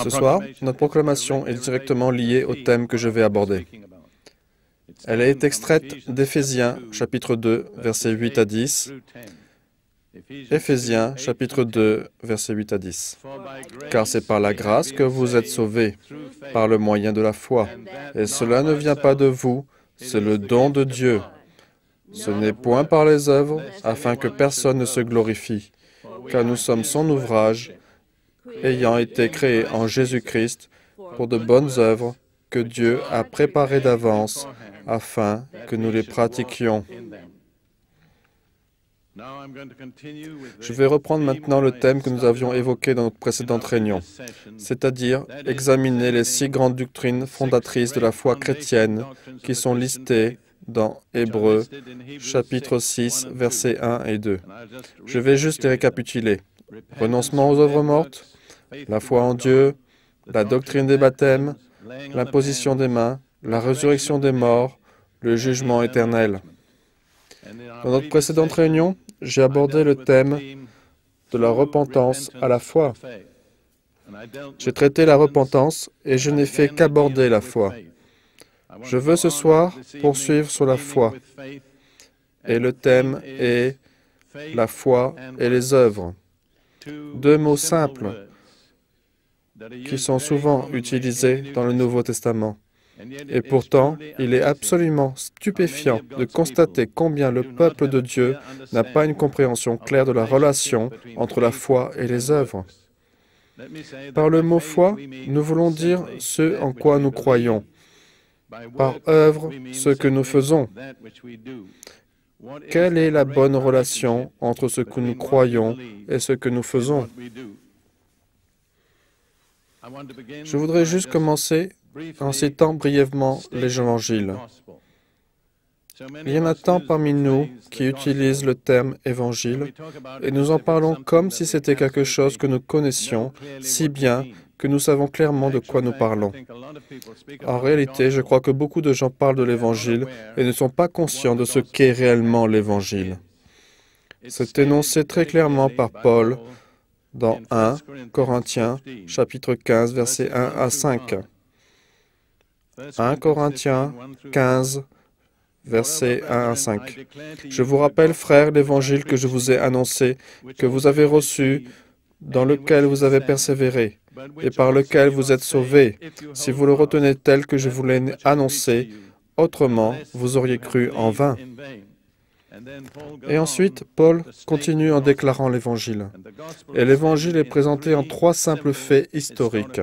Ce soir, notre proclamation est directement liée au thème que je vais aborder. Elle est extraite d'Éphésiens, chapitre 2, versets 8 à 10. Éphésiens, chapitre 2, versets 8 à 10. Car c'est par la grâce que vous êtes sauvés, par le moyen de la foi. Et cela ne vient pas de vous, c'est le don de Dieu. Ce n'est point par les œuvres, afin que personne ne se glorifie, car nous sommes son ouvrage, ayant été créés en Jésus-Christ pour de bonnes œuvres que Dieu a préparées d'avance, afin que nous les pratiquions. Je vais reprendre maintenant le thème que nous avions évoqué dans notre précédente réunion, c'est-à-dire examiner les 6 grandes doctrines fondatrices de la foi chrétienne qui sont listées dans Hébreux, chapitre 6, versets 1 et 2. Je vais juste les récapituler. Renoncement aux œuvres mortes, la foi en Dieu, la doctrine des baptêmes, l'imposition des mains, la résurrection des morts, le jugement éternel. Dans notre précédente réunion, j'ai abordé le thème de la repentance à la foi. J'ai traité la repentance et je n'ai fait qu'aborder la foi. Je veux ce soir poursuivre sur la foi. Et le thème est la foi et les œuvres. 2 mots simples qui sont souvent utilisés dans le Nouveau Testament. Et pourtant, il est absolument stupéfiant de constater combien le peuple de Dieu n'a pas une compréhension claire de la relation entre la foi et les œuvres. Par le mot foi, nous voulons dire ce en quoi nous croyons. Par œuvre, ce que nous faisons. Quelle est la bonne relation entre ce que nous croyons et ce que nous faisons? Je voudrais juste commencer en citant brièvement les évangiles. Il y en a tant parmi nous qui utilisent le terme évangile et nous en parlons comme si c'était quelque chose que nous connaissions si bien que nous savons clairement de quoi nous parlons. En réalité, je crois que beaucoup de gens parlent de l'évangile et ne sont pas conscients de ce qu'est réellement l'évangile. C'est énoncé très clairement par Paul dans 1 Corinthiens, chapitre 15, versets 1 à 5. 1 Corinthiens 15, versets 1 à 5. Je vous rappelle, frères, l'évangile que je vous ai annoncé, que vous avez reçu, dans lequel vous avez persévéré, et par lequel vous êtes sauvés, si vous le retenez tel que je vous l'ai annoncé, autrement, vous auriez cru en vain. Et ensuite, Paul continue en déclarant l'Évangile. Et l'Évangile est présenté en 3 simples faits historiques.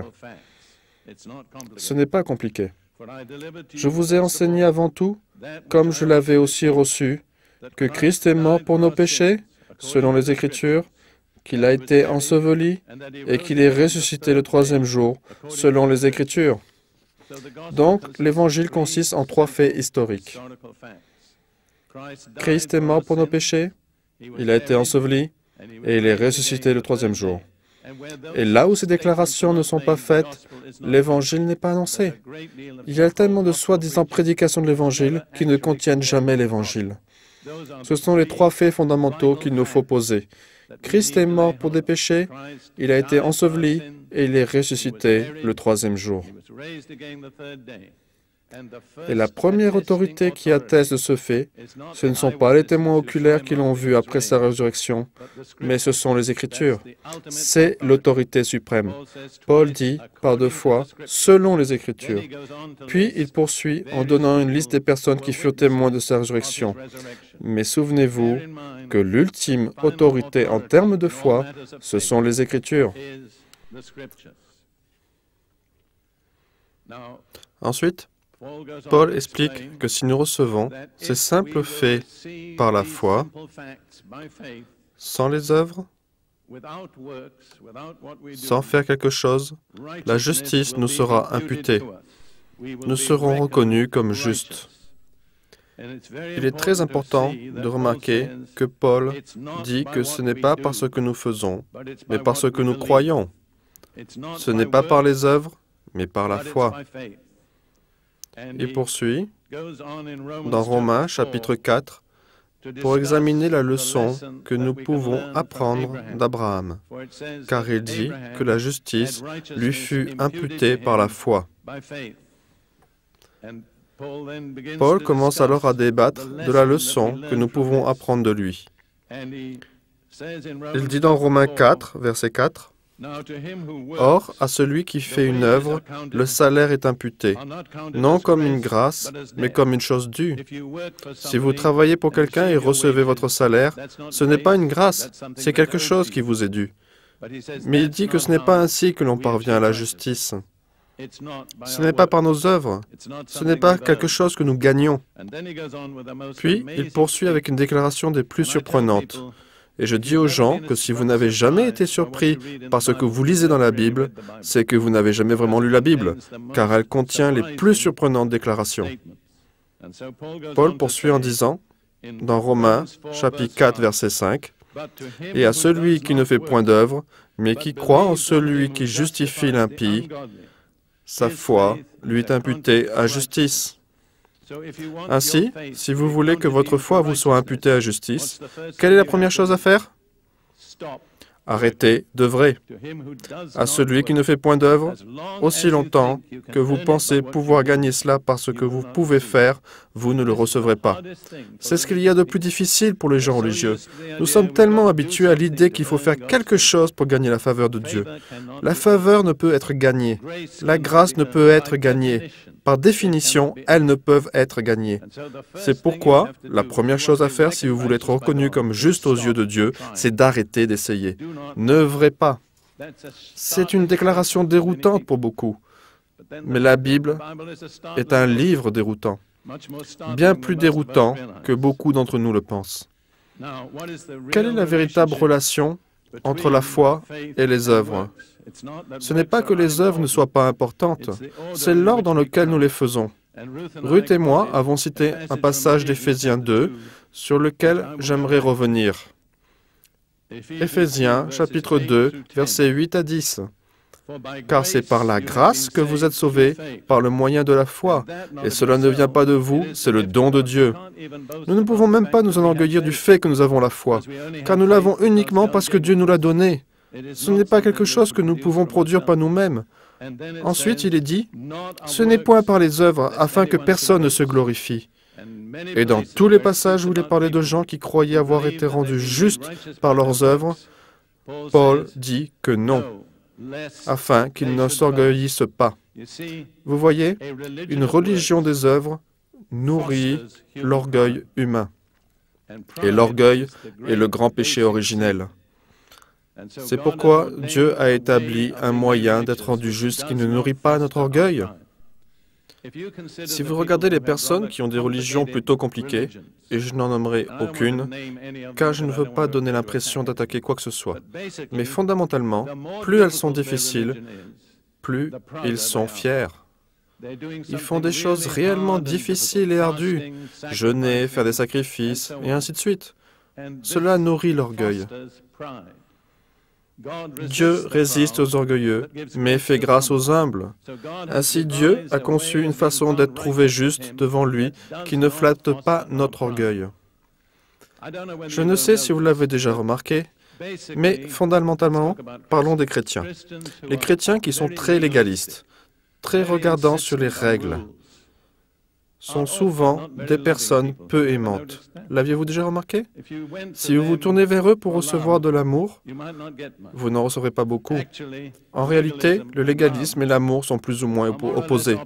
Ce n'est pas compliqué. Je vous ai enseigné avant tout, comme je l'avais aussi reçu, que Christ est mort pour nos péchés, selon les Écritures, qu'il a été enseveli et qu'il est ressuscité le 3e jour, selon les Écritures. Donc, l'Évangile consiste en 3 faits historiques. Christ est mort pour nos péchés, il a été enseveli et il est ressuscité le 3e jour. Et là où ces déclarations ne sont pas faites, l'Évangile n'est pas annoncé. Il y a tellement de soi-disant prédications de l'Évangile qui ne contiennent jamais l'Évangile. Ce sont les 3 faits fondamentaux qu'il nous faut poser. Christ est mort pour des péchés, il a été enseveli et il est ressuscité le 3e jour. Et la première autorité qui atteste de ce fait, ce ne sont pas les témoins oculaires qui l'ont vu après sa résurrection, mais ce sont les Écritures. C'est l'autorité suprême. Paul dit, par 2 fois, selon les Écritures. Puis il poursuit en donnant une liste des personnes qui furent témoins de sa résurrection. Mais souvenez-vous que l'ultime autorité en termes de foi, ce sont les Écritures. Ensuite, Paul explique que si nous recevons ces simples faits par la foi, sans les œuvres, sans faire quelque chose, la justice nous sera imputée. Nous serons reconnus comme justes. Il est très important de remarquer que Paul dit que ce n'est pas par ce que nous faisons, mais par ce que nous croyons. Ce n'est pas par les œuvres, mais par la foi. Il poursuit dans Romains chapitre 4, pour examiner la leçon que nous pouvons apprendre d'Abraham, car il dit que la justice lui fut imputée par la foi. Paul commence alors à débattre de la leçon que nous pouvons apprendre de lui. Il dit dans Romains 4, verset 4, « Or, à celui qui fait une œuvre, le salaire est imputé, non comme une grâce, mais comme une chose due. Si vous travaillez pour quelqu'un et recevez votre salaire, ce n'est pas une grâce, c'est quelque chose qui vous est dû. » Mais il dit que ce n'est pas ainsi que l'on parvient à la justice. Ce n'est pas par nos œuvres, ce n'est pas quelque chose que nous gagnons. Puis, il poursuit avec une déclaration des plus surprenantes. Et je dis aux gens que si vous n'avez jamais été surpris par ce que vous lisez dans la Bible, c'est que vous n'avez jamais vraiment lu la Bible, car elle contient les plus surprenantes déclarations. Paul poursuit en disant, dans Romains, chapitre 4, verset 5, « Et à celui qui ne fait point d'œuvre, mais qui croit en celui qui justifie l'impie, sa foi lui est imputée à justice. » Ainsi, si vous voulez que votre foi vous soit imputée à justice, quelle est la première chose à faire? Arrêtez d'œuvrer. À celui qui ne fait point d'œuvre, aussi longtemps que vous pensez pouvoir gagner cela par ce que vous pouvez faire, vous ne le recevrez pas. C'est ce qu'il y a de plus difficile pour les gens religieux. Nous sommes tellement habitués à l'idée qu'il faut faire quelque chose pour gagner la faveur de Dieu. La faveur ne peut être gagnée. La grâce ne peut être gagnée. Par définition, elles ne peuvent être gagnées. C'est pourquoi la première chose à faire si vous voulez être reconnu comme juste aux yeux de Dieu, c'est d'arrêter d'essayer. N'œuvrez pas. C'est une déclaration déroutante pour beaucoup. Mais la Bible est un livre déroutant. Bien plus déroutant que beaucoup d'entre nous le pensent. Quelle est la véritable relation entre la foi et les œuvres? Ce n'est pas que les œuvres ne soient pas importantes, c'est l'ordre dans lequel nous les faisons. Ruth et moi avons cité un passage d'Éphésiens 2 sur lequel j'aimerais revenir. Éphésiens, chapitre 2, versets 8 à 10. « Car c'est par la grâce que vous êtes sauvés, par le moyen de la foi. Et cela ne vient pas de vous, c'est le don de Dieu. Nous ne pouvons même pas nous enorgueillir du fait que nous avons la foi, car nous l'avons uniquement parce que Dieu nous l'a donnée. Ce n'est pas quelque chose que nous pouvons produire par nous-mêmes. » Ensuite, il est dit, « Ce n'est point par les œuvres, afin que personne ne se glorifie. » Et dans tous les passages où il est parlé de gens qui croyaient avoir été rendus justes par leurs œuvres, Paul dit que non, afin qu'ils ne s'orgueillissent pas. Vous voyez, une religion des œuvres nourrit l'orgueil humain. Et l'orgueil est le grand péché originel. C'est pourquoi Dieu a établi un moyen d'être rendu juste qui ne nourrit pas notre orgueil. Si vous regardez les personnes qui ont des religions plutôt compliquées, et je n'en nommerai aucune, car je ne veux pas donner l'impression d'attaquer quoi que ce soit, mais fondamentalement, plus elles sont difficiles, plus ils sont fiers. Ils font des choses réellement difficiles et ardues, jeûner, faire des sacrifices, et ainsi de suite. Cela nourrit l'orgueil. Dieu résiste aux orgueilleux, mais fait grâce aux humbles. Ainsi, Dieu a conçu une façon d'être trouvé juste devant lui qui ne flatte pas notre orgueil. Je ne sais si vous l'avez déjà remarqué, mais fondamentalement, parlons des chrétiens. Les chrétiens qui sont très légalistes, très regardants sur les règles, sont souvent des personnes peu aimantes. L'aviez-vous déjà remarqué? Si vous vous tournez vers eux pour recevoir de l'amour, vous n'en recevrez pas beaucoup. En réalité, le légalisme et l'amour sont plus ou moins opposés.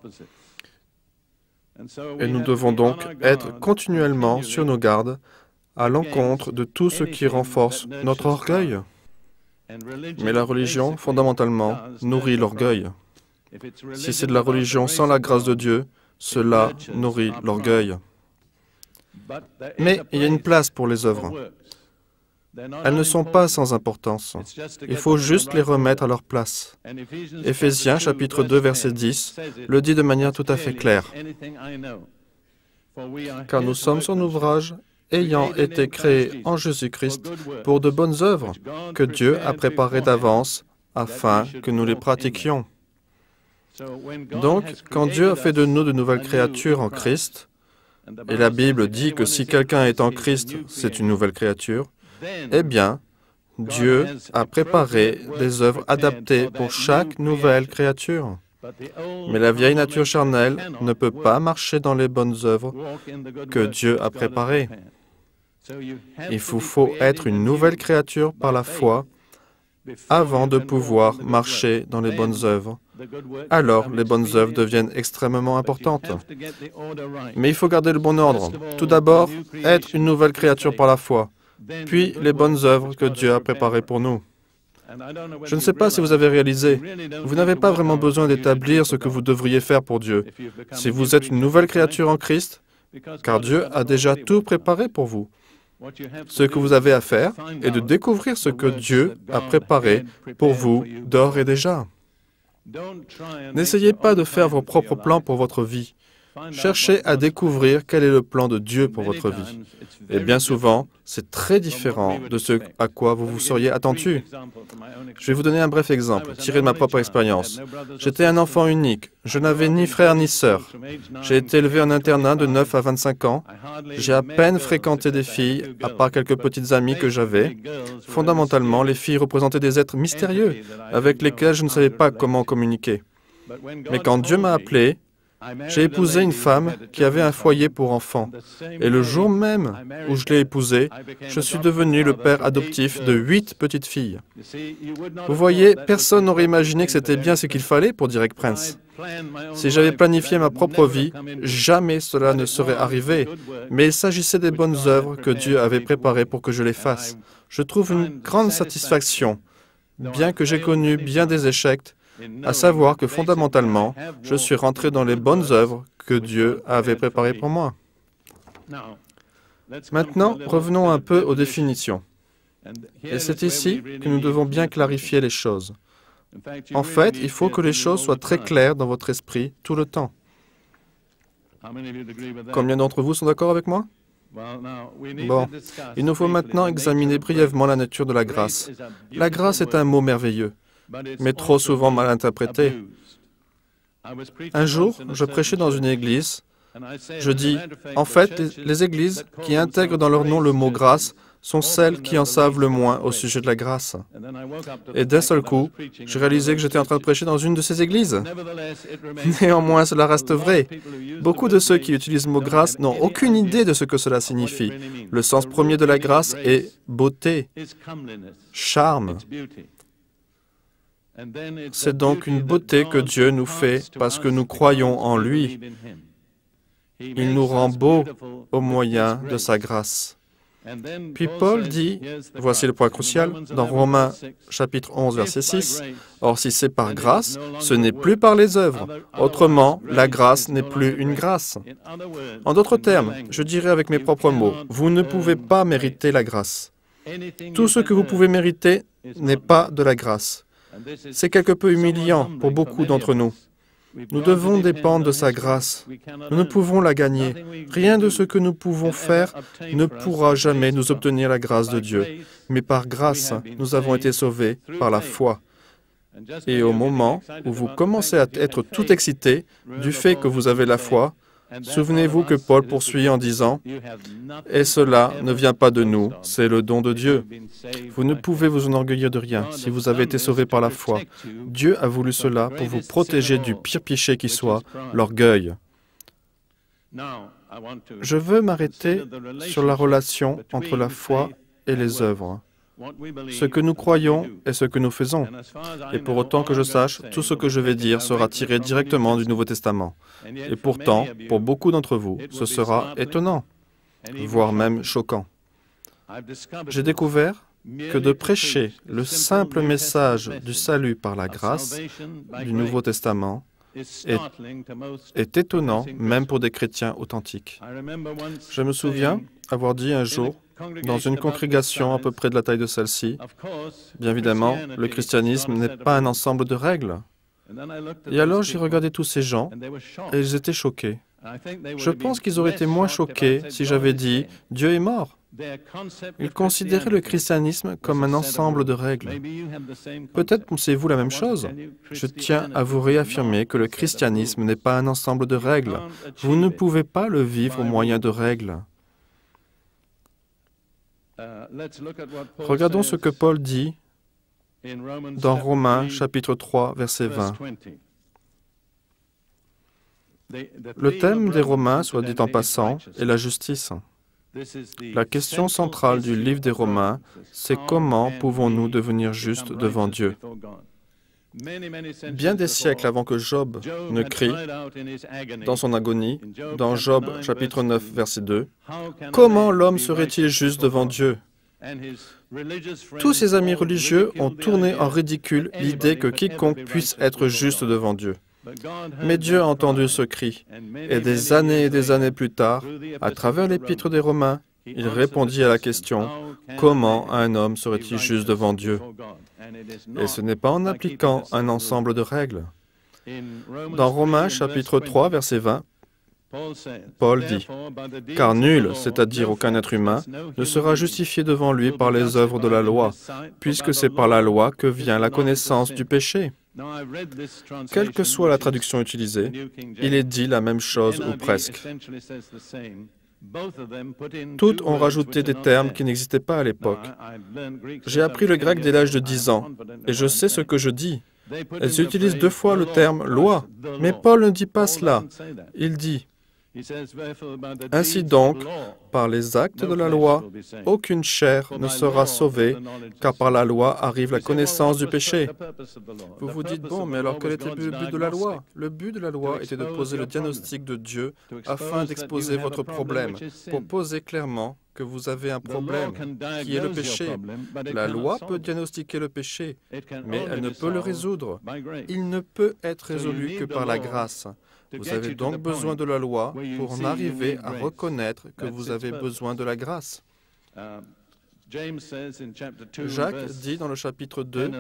Et nous devons donc être continuellement sur nos gardes à l'encontre de tout ce qui renforce notre orgueil. Mais la religion, fondamentalement, nourrit l'orgueil. Si c'est de la religion sans la grâce de Dieu, cela nourrit l'orgueil. Mais il y a une place pour les œuvres. Elles ne sont pas sans importance. Il faut juste les remettre à leur place. Éphésiens, chapitre 2, verset 10, le dit de manière tout à fait claire. « Car nous sommes son ouvrage, ayant été créés en Jésus-Christ pour de bonnes œuvres que Dieu a préparées d'avance afin que nous les pratiquions. » Donc, quand Dieu a fait de nous de nouvelles créatures en Christ, et la Bible dit que si quelqu'un est en Christ, c'est une nouvelle créature, eh bien, Dieu a préparé des œuvres adaptées pour chaque nouvelle créature. Mais la vieille nature charnelle ne peut pas marcher dans les bonnes œuvres que Dieu a préparées. Il vous faut être une nouvelle créature par la foi avant de pouvoir marcher dans les bonnes œuvres. Alors, les bonnes œuvres deviennent extrêmement importantes. Mais il faut garder le bon ordre. Tout d'abord, être une nouvelle créature par la foi, puis les bonnes œuvres que Dieu a préparées pour nous. Je ne sais pas si vous avez réalisé, vous n'avez pas vraiment besoin d'établir ce que vous devriez faire pour Dieu. Si vous êtes une nouvelle créature en Christ, car Dieu a déjà tout préparé pour vous. Ce que vous avez à faire est de découvrir ce que Dieu a préparé pour vous d'ores et déjà. N'essayez pas de faire vos propres plans pour votre vie. Cherchez à découvrir quel est le plan de Dieu pour votre vie. Et bien souvent, c'est très différent de ce à quoi vous vous seriez attendu. Je vais vous donner un bref exemple, tiré de ma propre expérience. J'étais un enfant unique. Je n'avais ni frère ni sœur. J'ai été élevé en internat de 9 à 25 ans. J'ai à peine fréquenté des filles, à part quelques petites amies que j'avais. Fondamentalement, les filles représentaient des êtres mystérieux, avec lesquels je ne savais pas comment communiquer. Mais quand Dieu m'a appelé, j'ai épousé une femme qui avait un foyer pour enfants. Et le jour même où je l'ai épousée, je suis devenu le père adoptif de 8 petites filles. Vous voyez, personne n'aurait imaginé que c'était bien ce qu'il fallait pour Derek Prince. Si j'avais planifié ma propre vie, jamais cela ne serait arrivé. Mais il s'agissait des bonnes œuvres que Dieu avait préparées pour que je les fasse. Je trouve une grande satisfaction, bien que j'ai connu bien des échecs, à savoir que fondamentalement, je suis rentré dans les bonnes œuvres que Dieu avait préparées pour moi. Maintenant, revenons un peu aux définitions. Et c'est ici que nous devons bien clarifier les choses. En fait, il faut que les choses soient très claires dans votre esprit tout le temps. Combien d'entre vous sont d'accord avec moi? Bon, il nous faut maintenant examiner brièvement la nature de la grâce. La grâce est un mot merveilleux, mais trop souvent mal interprété. Un jour, je prêchais dans une église. Je dis, en fait, les églises qui intègrent dans leur nom le mot grâce sont celles qui en savent le moins au sujet de la grâce. Et d'un seul coup, j'ai réalisé que j'étais en train de prêcher dans une de ces églises. Néanmoins, cela reste vrai. Beaucoup de ceux qui utilisent le mot grâce n'ont aucune idée de ce que cela signifie. Le sens premier de la grâce est beauté, charme. C'est donc une beauté que Dieu nous fait parce que nous croyons en lui. Il nous rend beaux au moyen de sa grâce. Puis Paul dit, voici le point crucial, dans Romains chapitre 11, verset 6, « Or si c'est par grâce, ce n'est plus par les œuvres. Autrement, la grâce n'est plus une grâce. » En d'autres termes, je dirais avec mes propres mots, vous ne pouvez pas mériter la grâce. Tout ce que vous pouvez mériter n'est pas de la grâce. C'est quelque peu humiliant pour beaucoup d'entre nous. Nous devons dépendre de sa grâce. Nous ne pouvons la gagner. Rien de ce que nous pouvons faire ne pourra jamais nous obtenir la grâce de Dieu. Mais par grâce, nous avons été sauvés par la foi. Et au moment où vous commencez à être tout excité du fait que vous avez la foi, souvenez-vous que Paul poursuit en disant « Et cela ne vient pas de nous, c'est le don de Dieu. » Vous ne pouvez vous enorgueillir de rien si vous avez été sauvé par la foi. Dieu a voulu cela pour vous protéger du pire péché qui soit, l'orgueil. Je veux m'arrêter sur la relation entre la foi et les œuvres. Ce que nous croyons et ce que nous faisons. Et pour autant que je sache, tout ce que je vais dire sera tiré directement du Nouveau Testament. Et pourtant, pour beaucoup d'entre vous, ce sera étonnant, voire même choquant. J'ai découvert que de prêcher le simple message du salut par la grâce du Nouveau Testament est étonnant, même pour des chrétiens authentiques. Je me souviens avoir dit un jour, dans une congrégation à peu près de la taille de celle-ci, bien évidemment, le christianisme n'est pas un ensemble de règles. Et alors j'ai regardé tous ces gens et ils étaient choqués. Je pense qu'ils auraient été moins choqués si j'avais dit « Dieu est mort ». Ils considéraient le christianisme comme un ensemble de règles. Peut-être pensez-vous la même chose. Je tiens à vous réaffirmer que le christianisme n'est pas un ensemble de règles. Vous ne pouvez pas le vivre au moyen de règles. Regardons ce que Paul dit dans Romains chapitre 3, verset 20. Le thème des Romains, soit dit en passant, est la justice. La question centrale du livre des Romains, c'est comment pouvons-nous devenir justes devant Dieu? Bien des siècles avant que Job ne crie dans son agonie, dans Job chapitre 9, verset 2, « Comment l'homme serait-il juste devant Dieu ?» Tous ses amis religieux ont tourné en ridicule l'idée que quiconque puisse être juste devant Dieu. Mais Dieu a entendu ce cri, et des années plus tard, à travers l'épître des Romains, il répondit à la question « Comment un homme serait-il juste devant Dieu ?» Et ce n'est pas en appliquant un ensemble de règles. Dans Romains chapitre 3, verset 20, Paul dit « Car nul, c'est-à-dire aucun être humain, ne sera justifié devant lui par les œuvres de la loi, puisque c'est par la loi que vient la connaissance du péché. » Quelle que soit la traduction utilisée, il est dit la même chose ou presque. Toutes ont rajouté des termes qui n'existaient pas à l'époque. J'ai appris le grec dès l'âge de 10 ans, et je sais ce que je dis. Elles utilisent 2 fois le terme « loi », mais Paul ne dit pas cela. Il dit « Ainsi donc, par les actes de la loi, aucune chair ne sera sauvée, car par la loi arrive la connaissance du péché. » Vous vous dites, bon, mais alors quel était le but de la loi? Le but de la loi était de poser le diagnostic de Dieu afin d'exposer votre problème, pour poser clairement que vous avez un problème, qui est le péché. La loi peut diagnostiquer le péché, mais elle ne peut le résoudre. Il ne peut être résolu que par la grâce. Vous avez donc besoin de la loi pour en arriver à reconnaître que vous avez besoin de la grâce. Jacques dit dans le chapitre 2,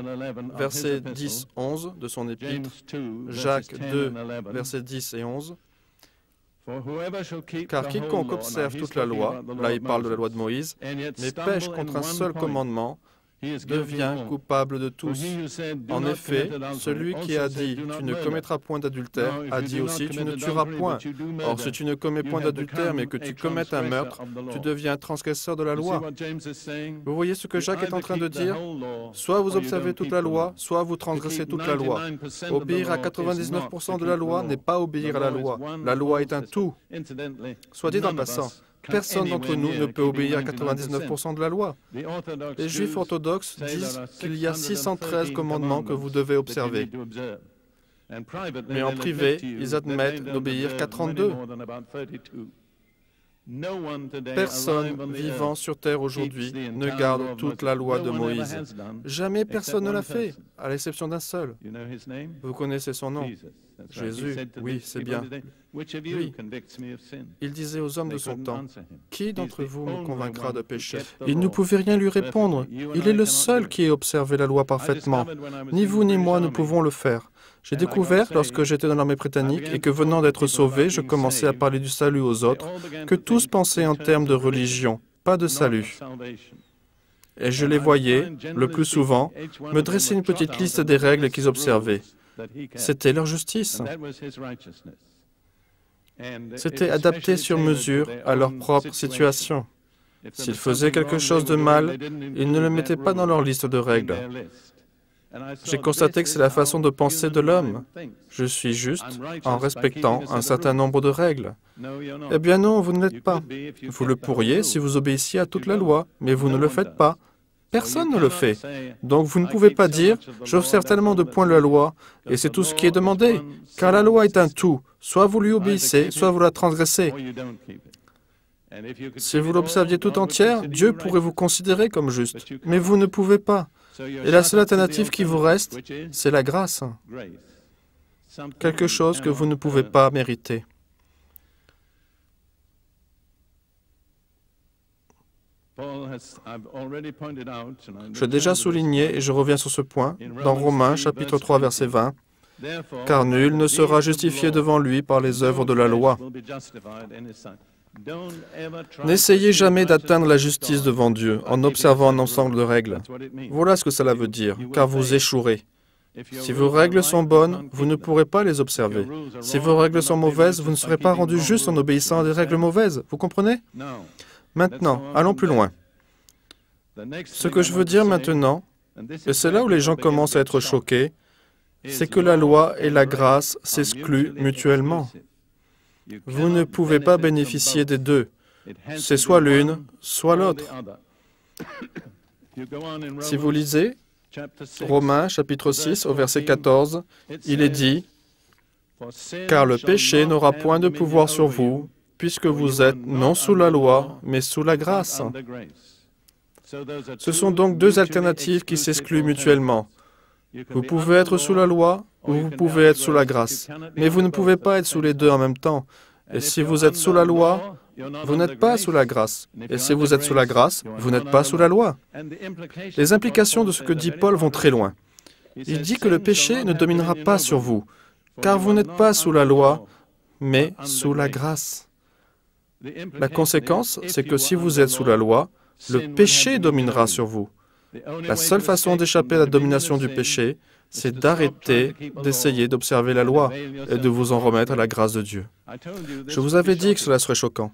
versets 10-11 de son épître, Jacques 2, versets 10 et 11, « Car quiconque observe toute la loi, là il parle de la loi de Moïse, mais pêche contre un seul commandement, devient coupable de tous. En effet, celui qui a dit « Tu ne commettras point d'adultère » a dit aussi « Tu ne tueras point ». Or, si tu ne commets point d'adultère, mais que tu commettes un meurtre, tu deviens transgresseur de la loi. Vous voyez ce que Jacques est en train de dire? Soit vous observez toute la loi, soit vous transgressez toute la loi. Obéir à 99% de la loi n'est pas obéir à la loi. La loi est un tout. Soit dit en passant, personne d'entre nous ne peut obéir à 99% de la loi. Les Juifs orthodoxes disent qu'il y a 613 commandements que vous devez observer. Mais en privé, ils admettent d'obéir qu'à 32. Personne vivant sur terre aujourd'hui ne garde toute la loi de Moïse. Jamais personne ne l'a fait, à l'exception d'un seul. Vous connaissez son nom? Jésus, oui, c'est bien. Oui. Il disait aux hommes de son temps, « Qui d'entre vous me convaincra de péché ?» Il ne pouvait rien lui répondre. Il est le seul qui ait observé la loi parfaitement. Ni vous ni moi ne pouvons le faire. J'ai découvert, lorsque j'étais dans l'armée britannique et que venant d'être sauvé, je commençais à parler du salut aux autres, que tous pensaient en termes de religion, pas de salut. Et je les voyais, le plus souvent, me dresser une petite liste des règles qu'ils observaient. C'était leur justice. C'était adapté sur mesure à leur propre situation. S'ils faisaient quelque chose de mal, ils ne le mettaient pas dans leur liste de règles. J'ai constaté que c'est la façon de penser de l'homme. Je suis juste en respectant un certain nombre de règles. Eh bien non, vous ne l'êtes pas. Vous le pourriez si vous obéissiez à toute la loi, mais vous ne le faites pas. Personne ne le fait. Donc vous ne pouvez pas dire « J'observe tellement de points de la loi, et c'est tout ce qui est demandé. » Car la loi est un tout. Soit vous lui obéissez, soit vous la transgressez. Si vous l'observiez tout entière, Dieu pourrait vous considérer comme juste. Mais vous ne pouvez pas. Et la seule alternative qui vous reste, c'est la grâce. Quelque chose que vous ne pouvez pas mériter. J'ai déjà souligné, et je reviens sur ce point, dans Romains, chapitre 3, verset 20, car nul ne sera justifié devant lui par les œuvres de la loi. N'essayez jamais d'atteindre la justice devant Dieu en observant un ensemble de règles. Voilà ce que cela veut dire, car vous échouerez. Si vos règles sont bonnes, vous ne pourrez pas les observer. Si vos règles sont mauvaises, vous ne serez pas rendu juste en obéissant à des règles mauvaises. Vous comprenez? Maintenant, allons plus loin. Ce que je veux dire maintenant, et c'est là où les gens commencent à être choqués, c'est que la loi et la grâce s'excluent mutuellement. Vous ne pouvez pas bénéficier des deux. C'est soit l'une, soit l'autre. Si vous lisez Romains, chapitre 6, au verset 14, il est dit « Car le péché n'aura point de pouvoir sur vous, puisque vous êtes non sous la loi, mais sous la grâce. » Ce sont donc deux alternatives qui s'excluent mutuellement. Vous pouvez être sous la loi ou vous pouvez être sous la grâce. Mais vous ne pouvez pas être sous les deux en même temps. Et si vous êtes sous la loi, vous n'êtes pas sous la grâce. Et si vous êtes sous la grâce, vous n'êtes pas sous la loi. Les implications de ce que dit Paul vont très loin. Il dit que le péché ne dominera pas sur vous, car vous n'êtes pas sous la loi, mais sous la grâce. La conséquence, c'est que si vous êtes sous la loi, le péché dominera sur vous. La seule façon d'échapper à la domination du péché, c'est d'arrêter d'essayer d'observer la loi et de vous en remettre à la grâce de Dieu. Je vous avais dit que cela serait choquant.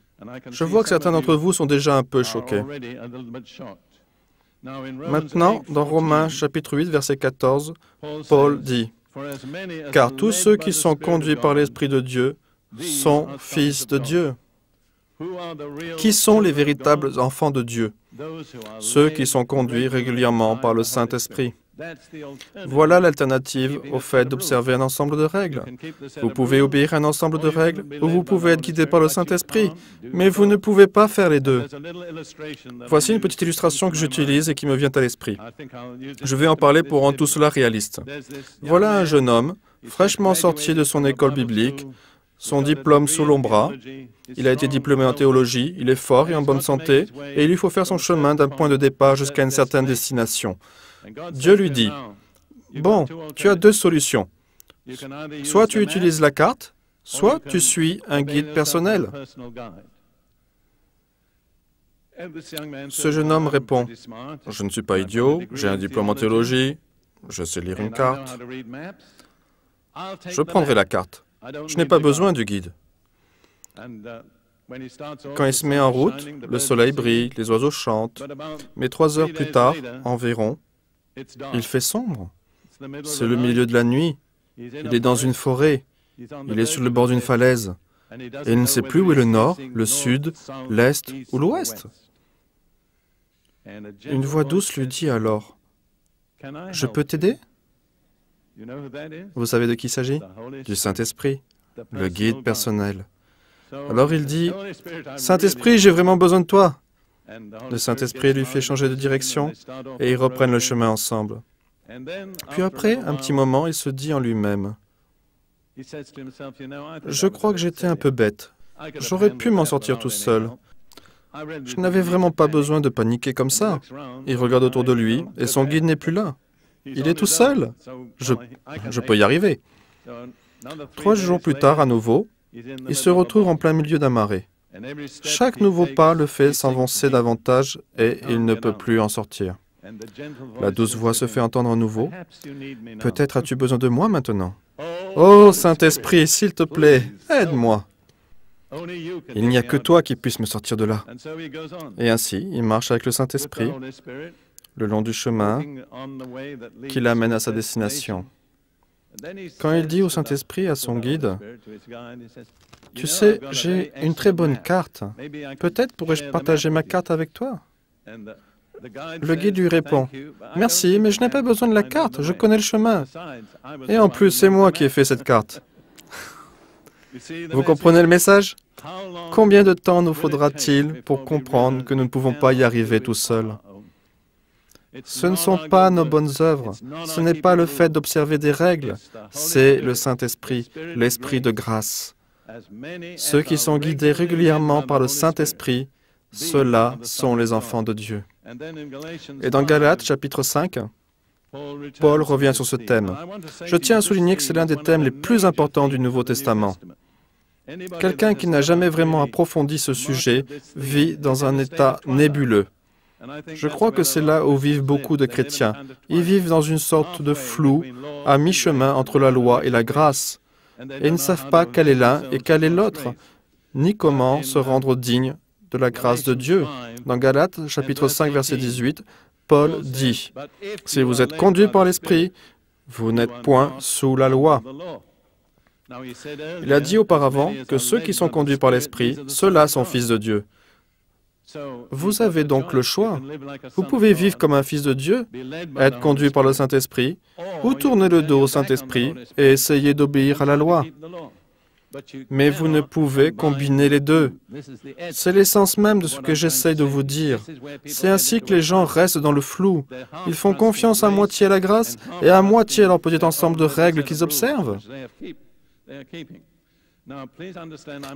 Je vois que certains d'entre vous sont déjà un peu choqués. Maintenant, dans Romains chapitre 8, verset 14, Paul dit « Car tous ceux qui sont conduits par l'Esprit de Dieu sont fils de Dieu. » Qui sont les véritables enfants de Dieu? Ceux qui sont conduits régulièrement par le Saint-Esprit. Voilà l'alternative au fait d'observer un ensemble de règles. Vous pouvez obéir à un ensemble de règles ou vous pouvez être guidé par le Saint-Esprit, mais vous ne pouvez pas faire les deux. Voici une petite illustration que j'utilise et qui me vient à l'esprit. Je vais en parler pour rendre tout cela réaliste. Voilà un jeune homme, fraîchement sorti de son école biblique, son diplôme sous son bras. Il a été diplômé en théologie, il est fort et en bonne santé, et il lui faut faire son chemin d'un point de départ jusqu'à une certaine destination. Dieu lui dit, « Bon, tu as deux solutions. Soit tu utilises la carte, soit tu suis un guide personnel. » Ce jeune homme répond, « Je ne suis pas idiot, j'ai un diplôme en théologie, je sais lire une carte. Je prendrai la carte. Je n'ai pas besoin du guide. » Quand il se met en route, le soleil brille, les oiseaux chantent, mais 3 heures plus tard, environ, il fait sombre. C'est le milieu de la nuit. Il est dans une forêt. Il est sur le bord d'une falaise. Et il ne sait plus où est le nord, le sud, l'est ou l'ouest. Une voix douce lui dit alors, « Je peux t'aider ?» Vous savez de qui il s'agit? Du Saint-Esprit, le guide personnel. Alors il dit, « Saint-Esprit, j'ai vraiment besoin de toi. » Le Saint-Esprit lui fait changer de direction et ils reprennent le chemin ensemble. Puis après, un petit moment, il se dit en lui-même, « Je crois que j'étais un peu bête. J'aurais pu m'en sortir tout seul. Je n'avais vraiment pas besoin de paniquer comme ça. » Il regarde autour de lui et son guide n'est plus là. Il est tout seul. Je peux y arriver. 3 jours plus tard, à nouveau, il se retrouve en plein milieu d'un marais. Chaque nouveau pas le fait s'avancer davantage et il ne peut plus en sortir. La douce voix se fait entendre à nouveau. « Peut-être as-tu besoin de moi maintenant? Oh, Saint-Esprit, s'il te plaît, aide-moi. Il n'y a que toi qui puisses me sortir de là. » Et ainsi, il marche avec le Saint-Esprit le long du chemin qui l'amène à sa destination. Quand il dit au Saint-Esprit, à son guide, « Tu sais, j'ai une très bonne carte. Peut-être pourrais-je partager ma carte avec toi? » Le guide lui répond, « Merci, mais je n'ai pas besoin de la carte, je connais le chemin. Et en plus, c'est moi qui ai fait cette carte. » Vous comprenez le message? Combien de temps nous faudra-t-il pour comprendre que nous ne pouvons pas y arriver tout seuls? Ce ne sont pas nos bonnes œuvres, ce n'est pas le fait d'observer des règles, c'est le Saint-Esprit, l'Esprit de grâce. Ceux qui sont guidés régulièrement par le Saint-Esprit, ceux-là sont les enfants de Dieu. Et dans Galates, chapitre 5, Paul revient sur ce thème. Je tiens à souligner que c'est l'un des thèmes les plus importants du Nouveau Testament. Quelqu'un qui n'a jamais vraiment approfondi ce sujet vit dans un état nébuleux. Je crois que c'est là où vivent beaucoup de chrétiens. Ils vivent dans une sorte de flou, à mi-chemin entre la loi et la grâce. Et ils ne savent pas quel est l'un et quel est l'autre, ni comment se rendre digne de la grâce de Dieu. Dans Galates, chapitre 5, verset 18, Paul dit, « Si vous êtes conduits par l'Esprit, vous n'êtes point sous la loi. » Il a dit auparavant que ceux qui sont conduits par l'Esprit, ceux-là sont fils de Dieu. Vous avez donc le choix. Vous pouvez vivre comme un fils de Dieu, être conduit par le Saint-Esprit, ou tourner le dos au Saint-Esprit et essayer d'obéir à la loi. Mais vous ne pouvez combiner les deux. C'est l'essence même de ce que j'essaie de vous dire. C'est ainsi que les gens restent dans le flou. Ils font confiance à moitié à la grâce et à moitié à leur petit ensemble de règles qu'ils observent.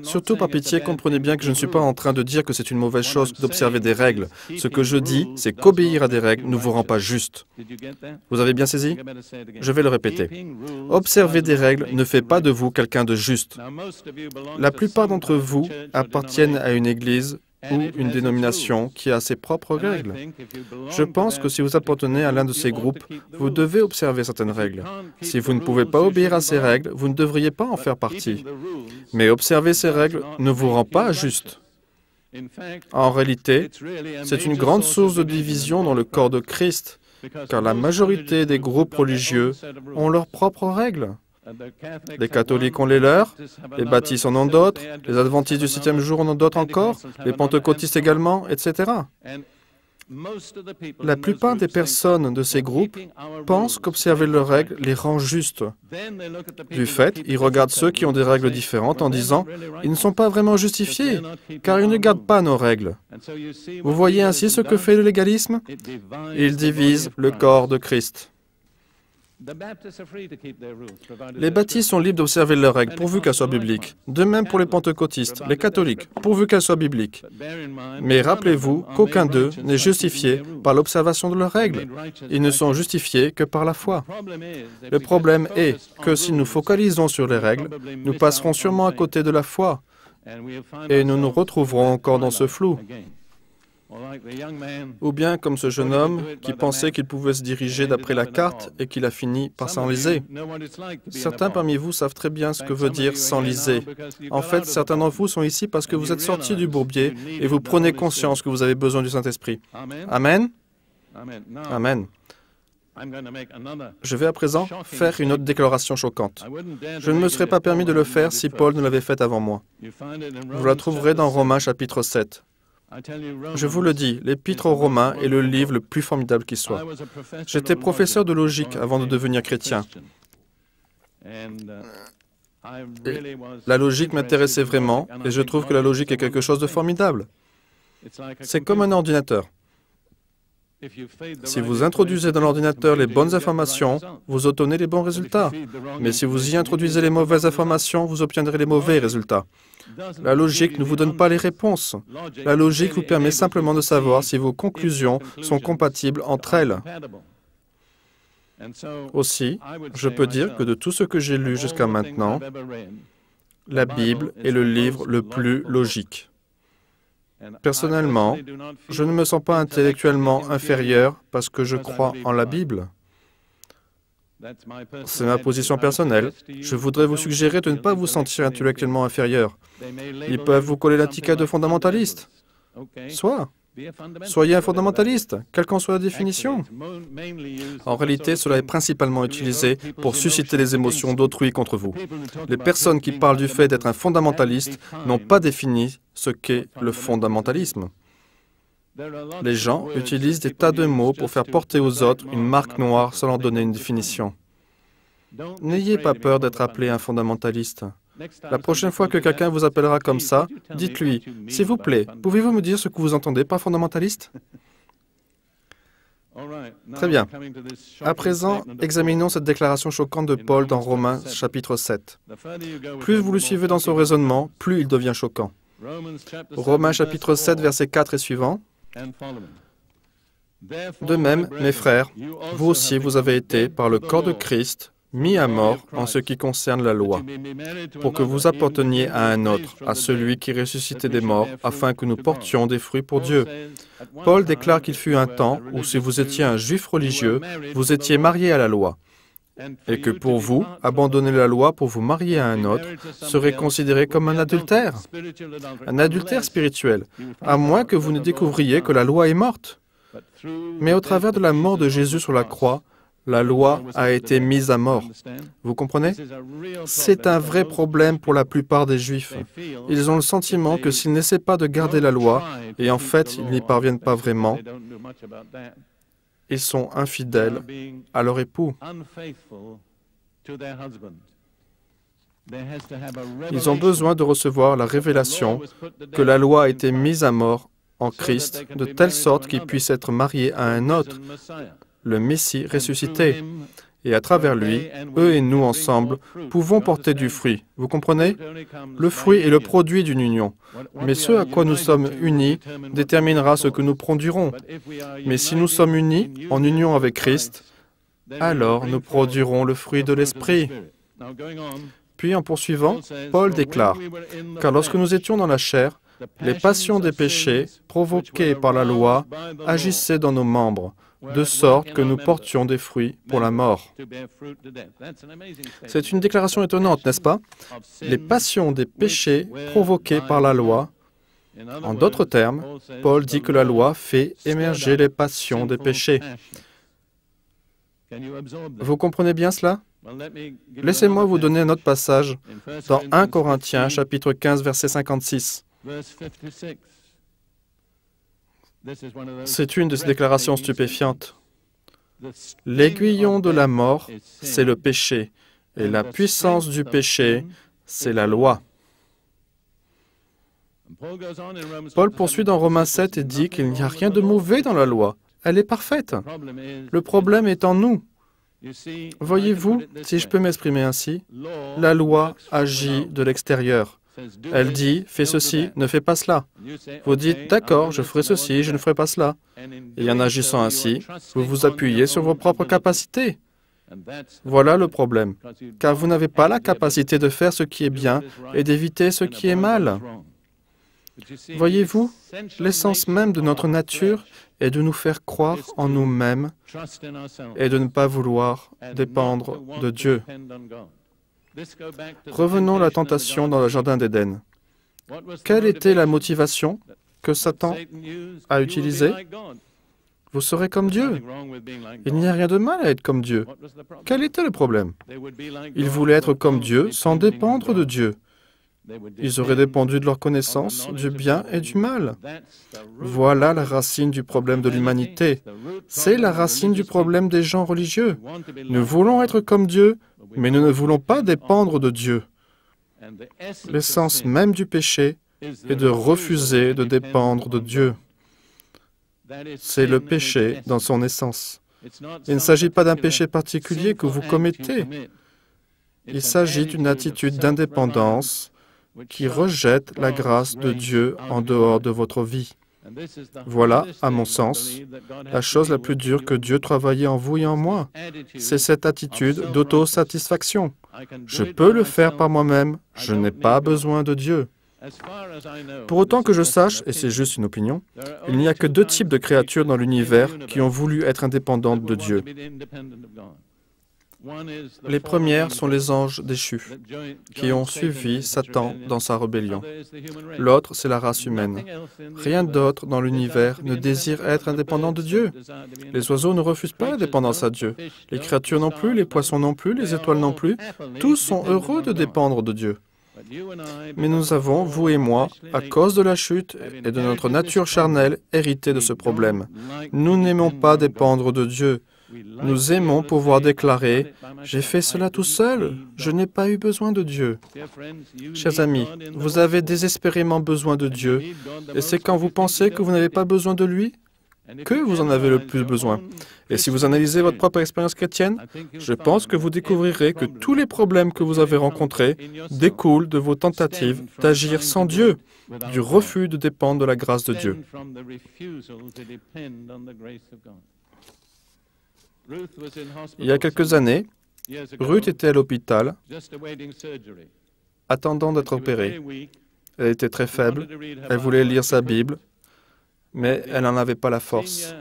Surtout, par pitié, comprenez bien que je ne suis pas en train de dire que c'est une mauvaise chose d'observer des règles. Ce que je dis, c'est qu'obéir à des règles ne vous rend pas juste. Vous avez bien saisi? Je vais le répéter. Observer des règles ne fait pas de vous quelqu'un de juste. La plupart d'entre vous appartiennent à une église ou une dénomination qui a ses propres règles. Je pense que si vous appartenez à l'un de ces groupes, vous devez observer certaines règles. Si vous ne pouvez pas obéir à ces règles, vous ne devriez pas en faire partie. Mais observer ces règles ne vous rend pas juste. En réalité, c'est une grande source de division dans le corps de Christ, car la majorité des groupes religieux ont leurs propres règles. Les catholiques ont les leurs, les baptistes en ont d'autres, les adventistes du 7e jour en ont d'autres encore, les pentecôtistes également, etc. La plupart des personnes de ces groupes pensent qu'observer leurs règles les rend justes. Du fait, ils regardent ceux qui ont des règles différentes en disant « Ils ne sont pas vraiment justifiés, car ils ne gardent pas nos règles. » Vous voyez ainsi ce que fait le légalisme? Il divise le corps de Christ. Les baptistes sont libres d'observer leurs règles, pourvu qu'elles soient bibliques. De même pour les pentecôtistes, les catholiques, pourvu qu'elles soient bibliques. Mais rappelez-vous qu'aucun d'eux n'est justifié par l'observation de leurs règles. Ils ne sont justifiés que par la foi. Le problème est que si nous focalisons sur les règles, nous passerons sûrement à côté de la foi et nous nous retrouverons encore dans ce flou. Ou bien comme ce jeune homme qui pensait qu'il pouvait se diriger d'après la carte et qu'il a fini par s'enliser. Certains parmi vous savent très bien ce que veut dire s'enliser. En fait, certains d'entre vous sont ici parce que vous êtes sortis du bourbier et vous prenez conscience que vous avez besoin du Saint-Esprit. Amen? Amen. Je vais à présent faire une autre déclaration choquante. Je ne me serais pas permis de le faire si Paul ne l'avait fait avant moi. Vous la trouverez dans Romains chapitre 7. Je vous le dis, l'Épître aux Romains est le livre le plus formidable qui soit. J'étais professeur de logique avant de devenir chrétien. Et la logique m'intéressait vraiment, et je trouve que la logique est quelque chose de formidable. C'est comme un ordinateur. Si vous introduisez dans l'ordinateur les bonnes informations, vous obtenez les bons résultats. Mais si vous y introduisez les mauvaises informations, vous obtiendrez les mauvais résultats. La logique ne vous donne pas les réponses. La logique vous permet simplement de savoir si vos conclusions sont compatibles entre elles. Aussi, je peux dire que de tout ce que j'ai lu jusqu'à maintenant, la Bible est le livre le plus logique. Personnellement, je ne me sens pas intellectuellement inférieur parce que je crois en la Bible. C'est ma position personnelle. Je voudrais vous suggérer de ne pas vous sentir intellectuellement inférieur. Ils peuvent vous coller l'étiquette de fondamentaliste. Soyez un fondamentaliste, quelle qu'en soit la définition. En réalité, cela est principalement utilisé pour susciter les émotions d'autrui contre vous. Les personnes qui parlent du fait d'être un fondamentaliste n'ont pas défini ce qu'est le fondamentalisme. Les gens utilisent des tas de mots pour faire porter aux autres une marque noire sans leur donner une définition. N'ayez pas peur d'être appelé un fondamentaliste. La prochaine fois que quelqu'un vous appellera comme ça, dites-lui, « S'il vous plaît, pouvez-vous me dire ce que vous entendez par fondamentaliste ?» Très bien. À présent, examinons cette déclaration choquante de Paul dans Romains chapitre 7. Plus vous le suivez dans son raisonnement, plus il devient choquant. Romains chapitre 7, versets 4 et suivants. De même, mes frères, vous aussi vous avez été, par le corps de Christ, mis à mort en ce qui concerne la loi, pour que vous apparteniez à un autre, à celui qui ressuscitait des morts, afin que nous portions des fruits pour Dieu. Paul déclare qu'il fut un temps où si vous étiez un juif religieux, vous étiez marié à la loi, et que pour vous, abandonner la loi pour vous marier à un autre serait considéré comme un adultère spirituel, à moins que vous ne découvriez que la loi est morte. Mais au travers de la mort de Jésus sur la croix, la loi a été mise à mort. Vous comprenez? C'est un vrai problème pour la plupart des Juifs. Ils ont le sentiment que s'ils n'essaient pas de garder la loi, et en fait, ils n'y parviennent pas vraiment, ils sont infidèles à leur époux. Ils ont besoin de recevoir la révélation que la loi a été mise à mort en Christ, de telle sorte qu'ils puissent être mariés à un autre, le Messie ressuscité. Et à travers lui, eux et nous ensemble, pouvons porter du fruit. Vous comprenez? Le fruit est le produit d'une union. Mais ce à quoi nous sommes unis déterminera ce que nous produirons. Mais si nous sommes unis, en union avec Christ, alors nous produirons le fruit de l'Esprit. Puis en poursuivant, Paul déclare, « Car lorsque nous étions dans la chair, les passions des péchés, provoquées par la loi, agissaient dans nos membres, de sorte que nous portions des fruits pour la mort. » C'est une déclaration étonnante, n'est-ce pas? Les passions des péchés provoquées par la loi. En d'autres termes, Paul dit que la loi fait émerger les passions des péchés. Vous comprenez bien cela? Laissez-moi vous donner un autre passage dans 1 Corinthiens, chapitre 15, verset 56. C'est une de ces déclarations stupéfiantes. L'aiguillon de la mort, c'est le péché, et la puissance du péché, c'est la loi. Paul poursuit dans Romains 7 et dit qu'il n'y a rien de mauvais dans la loi. Elle est parfaite. Le problème est en nous. Voyez-vous, si je peux m'exprimer ainsi, la loi agit de l'extérieur. Elle dit, fais ceci, ne fais pas cela. Vous dites, d'accord, je ferai ceci, je ne ferai pas cela. Et en agissant ainsi, vous vous appuyez sur vos propres capacités. Voilà le problème, car vous n'avez pas la capacité de faire ce qui est bien et d'éviter ce qui est mal. Voyez-vous, l'essence même de notre nature est de nous faire croire en nous-mêmes et de ne pas vouloir dépendre de Dieu. Revenons à la tentation dans le jardin d'Éden. Quelle était la motivation que Satan a utilisée? Vous serez comme Dieu. Il n'y a rien de mal à être comme Dieu. Quel était le problème? Ils voulaient être comme Dieu sans dépendre de Dieu. Ils auraient dépendu de leur connaissance du bien et du mal. Voilà la racine du problème de l'humanité. C'est la racine du problème des gens religieux. Nous voulons être comme Dieu, mais nous ne voulons pas dépendre de Dieu. L'essence même du péché est de refuser de dépendre de Dieu. C'est le péché dans son essence. Il ne s'agit pas d'un péché particulier que vous commettez. Il s'agit d'une attitude d'indépendance qui rejette la grâce de Dieu en dehors de votre vie. Voilà, à mon sens, la chose la plus dure que Dieu travaillait en vous et en moi. C'est cette attitude d'autosatisfaction. Je peux le faire par moi-même, je n'ai pas besoin de Dieu. Pour autant que je sache, et c'est juste une opinion, il n'y a que deux types de créatures dans l'univers qui ont voulu être indépendantes de Dieu. Les premières sont les anges déchus, qui ont suivi Satan dans sa rébellion. L'autre, c'est la race humaine. Rien d'autre dans l'univers ne désire être indépendant de Dieu. Les oiseaux ne refusent pas la dépendance à Dieu. Les créatures non plus, les poissons non plus, les étoiles non plus. Tous sont heureux de dépendre de Dieu. Mais nous avons, vous et moi, à cause de la chute et de notre nature charnelle, hérité de ce problème. Nous n'aimons pas dépendre de Dieu. Nous aimons pouvoir déclarer « J'ai fait cela tout seul, je n'ai pas eu besoin de Dieu ». Chers amis, vous avez désespérément besoin de Dieu, et c'est quand vous pensez que vous n'avez pas besoin de lui que vous en avez le plus besoin. Et si vous analysez votre propre expérience chrétienne, je pense que vous découvrirez que tous les problèmes que vous avez rencontrés découlent de vos tentatives d'agir sans Dieu, du refus de dépendre de la grâce de Dieu. Il y a quelques années, Ruth était à l'hôpital, attendant d'être opérée. Elle était très faible, elle voulait lire sa Bible, mais elle n'en avait pas la force.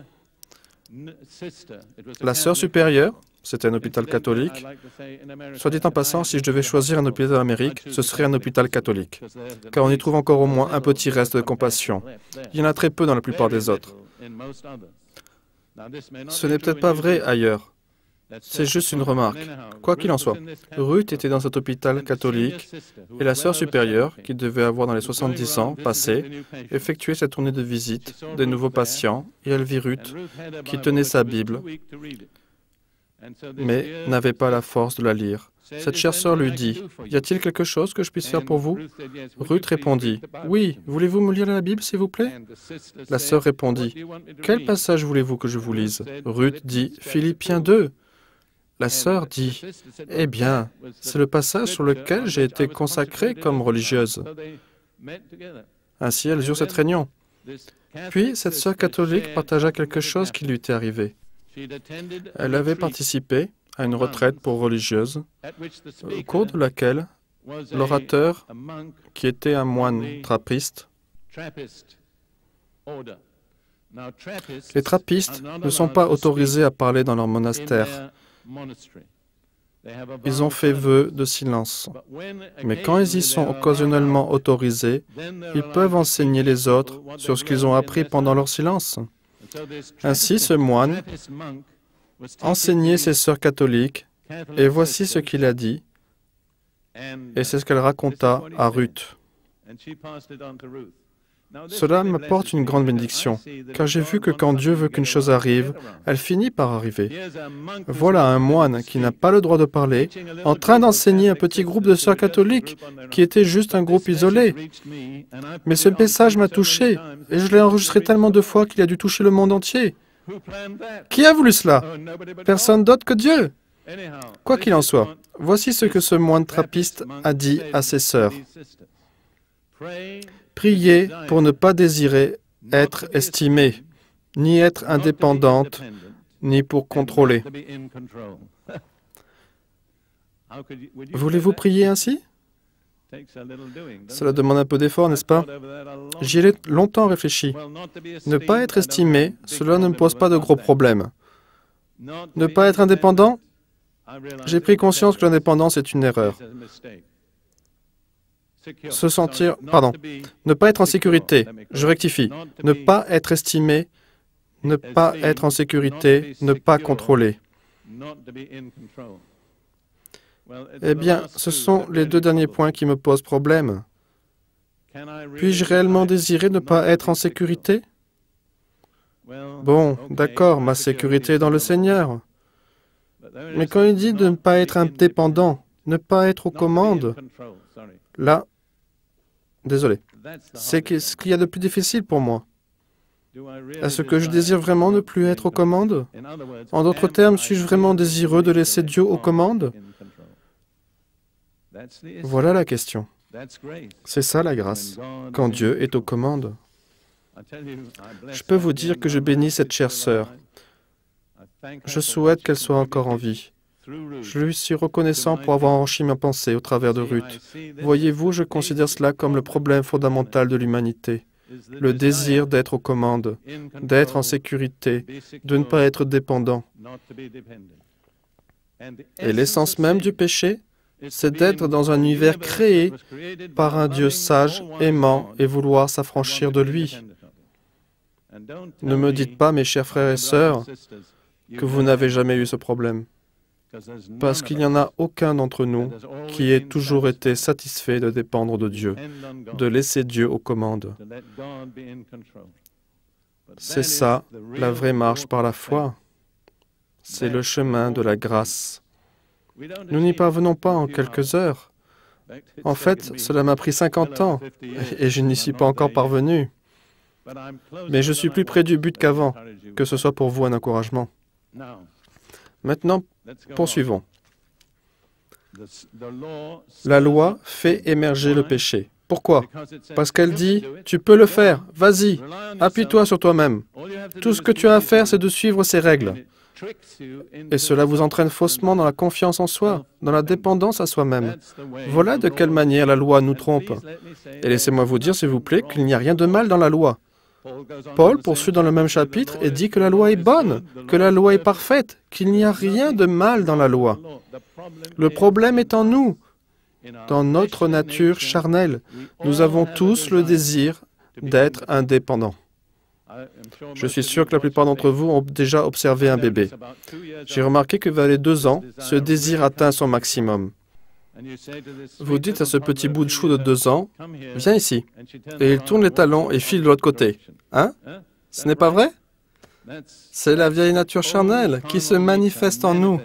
La sœur supérieure, c'était un hôpital catholique. Soit dit en passant, si je devais choisir un hôpital d'Amérique, ce serait un hôpital catholique, car on y trouve encore au moins un petit reste de compassion. Il y en a très peu dans la plupart des autres. Ce n'est peut-être pas vrai ailleurs. C'est juste une remarque. Quoi qu'il en soit, Ruth était dans cet hôpital catholique et la sœur supérieure, qui devait avoir dans les 70 ans passés, effectuait cette tournée de visite des nouveaux patients et elle vit Ruth qui tenait sa Bible, mais n'avait pas la force de la lire. Cette chère sœur lui dit, « Y a-t-il quelque chose que je puisse faire pour vous ?» Ruth répondit, « Oui, voulez-vous me lire la Bible, s'il vous plaît ?» La sœur répondit, « Quel passage voulez-vous que je vous lise ?» Ruth dit, « Philippiens 2. » La sœur dit, « Eh bien, c'est le passage sur lequel j'ai été consacrée comme religieuse. » Ainsi, elles eurent cette réunion. Puis, cette sœur catholique partagea quelque chose qui lui était arrivé. Elle avait participé à une retraite pour religieuses, au cours de laquelle l'orateur, qui était un moine trappiste, les trappistes ne sont pas autorisés à parler dans leur monastère. Ils ont fait vœu de silence. Mais quand ils y sont occasionnellement autorisés, ils peuvent enseigner les autres sur ce qu'ils ont appris pendant leur silence. Ainsi, ce moine enseignait ses sœurs catholiques, et voici ce qu'il a dit, et c'est ce qu'elle raconta à Ruth. Cela m'apporte une grande bénédiction, car j'ai vu que quand Dieu veut qu'une chose arrive, elle finit par arriver. Voilà un moine qui n'a pas le droit de parler, en train d'enseigner un petit groupe de sœurs catholiques, qui était juste un groupe isolé. Mais ce message m'a touché, et je l'ai enregistré tellement de fois qu'il a dû toucher le monde entier. Qui a voulu cela? Personne d'autre que Dieu. Quoi qu'il en soit, voici ce que ce moine trappiste a dit à ses sœurs. Priez pour ne pas désirer être estimée, ni être indépendante, ni pour contrôler. Voulez-vous prier ainsi? Cela demande un peu d'effort, n'est-ce pas? J'y ai longtemps réfléchi. Ne pas être estimé, cela ne me pose pas de gros problèmes. Ne pas être indépendant? J'ai pris conscience que l'indépendance est une erreur. Se sentir, ne pas être en sécurité, je rectifie, ne pas être estimé, ne pas être en sécurité, ne pas contrôler. Eh bien, ce sont les deux derniers points qui me posent problème. Puis-je réellement désirer ne pas être en sécurité? Bon, d'accord, ma sécurité est dans le Seigneur. Mais quand il dit de ne pas être indépendant, ne pas être aux commandes, là, désolé, c'est ce qu'il y a de plus difficile pour moi. Est-ce que je désire vraiment ne plus être aux commandes? En d'autres termes, suis-je vraiment désireux de laisser Dieu aux commandes? Voilà la question. C'est ça la grâce, quand Dieu est aux commandes. Je peux vous dire que je bénis cette chère sœur. Je souhaite qu'elle soit encore en vie. Je lui suis reconnaissant pour avoir enrichi ma pensée au travers de Ruth. Voyez-vous, je considère cela comme le problème fondamental de l'humanité. Le désir d'être aux commandes, d'être en sécurité, de ne pas être dépendant. Et l'essence même du péché, c'est d'être dans un univers créé par un Dieu sage, aimant et vouloir s'affranchir de lui. Ne me dites pas, mes chers frères et sœurs, que vous n'avez jamais eu ce problème. Parce qu'il n'y en a aucun d'entre nous qui ait toujours été satisfait de dépendre de Dieu, de laisser Dieu aux commandes. C'est ça, la vraie marche par la foi. C'est le chemin de la grâce. Nous n'y parvenons pas en quelques heures. En fait, cela m'a pris 50 ans, et je n'y suis pas encore parvenu. Mais je suis plus près du but qu'avant, que ce soit pour vous un encouragement. Maintenant, poursuivons. La loi fait émerger le péché. Pourquoi? Parce qu'elle dit, tu peux le faire, vas-y, appuie-toi sur toi-même. Tout ce que tu as à faire, c'est de suivre ces règles. Et cela vous entraîne faussement dans la confiance en soi, dans la dépendance à soi-même. Voilà de quelle manière la loi nous trompe. Et laissez-moi vous dire, s'il vous plaît, qu'il n'y a rien de mal dans la loi. Paul poursuit dans le même chapitre et dit que la loi est bonne, que la loi est parfaite, qu'il n'y a rien de mal dans la loi. Le problème est en nous, dans notre nature charnelle. Nous avons tous le désir d'être indépendants. Je suis sûr que la plupart d'entre vous ont déjà observé un bébé. J'ai remarqué que vers les 2 ans, ce désir atteint son maximum. Vous dites à ce petit bout de chou de 2 ans, « Viens ici ». Et il tourne les talons et file de l'autre côté. Hein? Ce n'est pas vrai? C'est la vieille nature charnelle qui se manifeste en nous.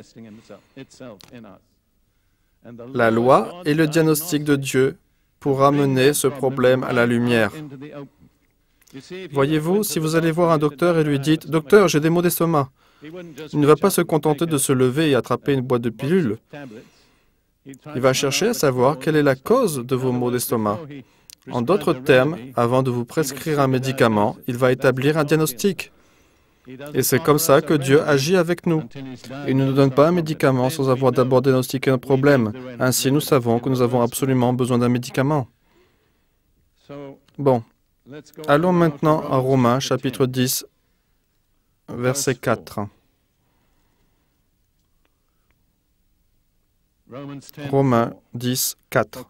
La loi est le diagnostic de Dieu pour amener ce problème à la lumière. Voyez-vous, si vous allez voir un docteur et lui dites « Docteur, j'ai des maux d'estomac », il ne va pas se contenter de se lever et attraper une boîte de pilules. Il va chercher à savoir quelle est la cause de vos maux d'estomac. En d'autres termes, avant de vous prescrire un médicament, il va établir un diagnostic. Et c'est comme ça que Dieu agit avec nous. Il ne nous donne pas un médicament sans avoir d'abord diagnostiqué un problème. Ainsi, nous savons que nous avons absolument besoin d'un médicament. Bon, allons maintenant à Romains, chapitre 10, verset 4. Romains 10, 4.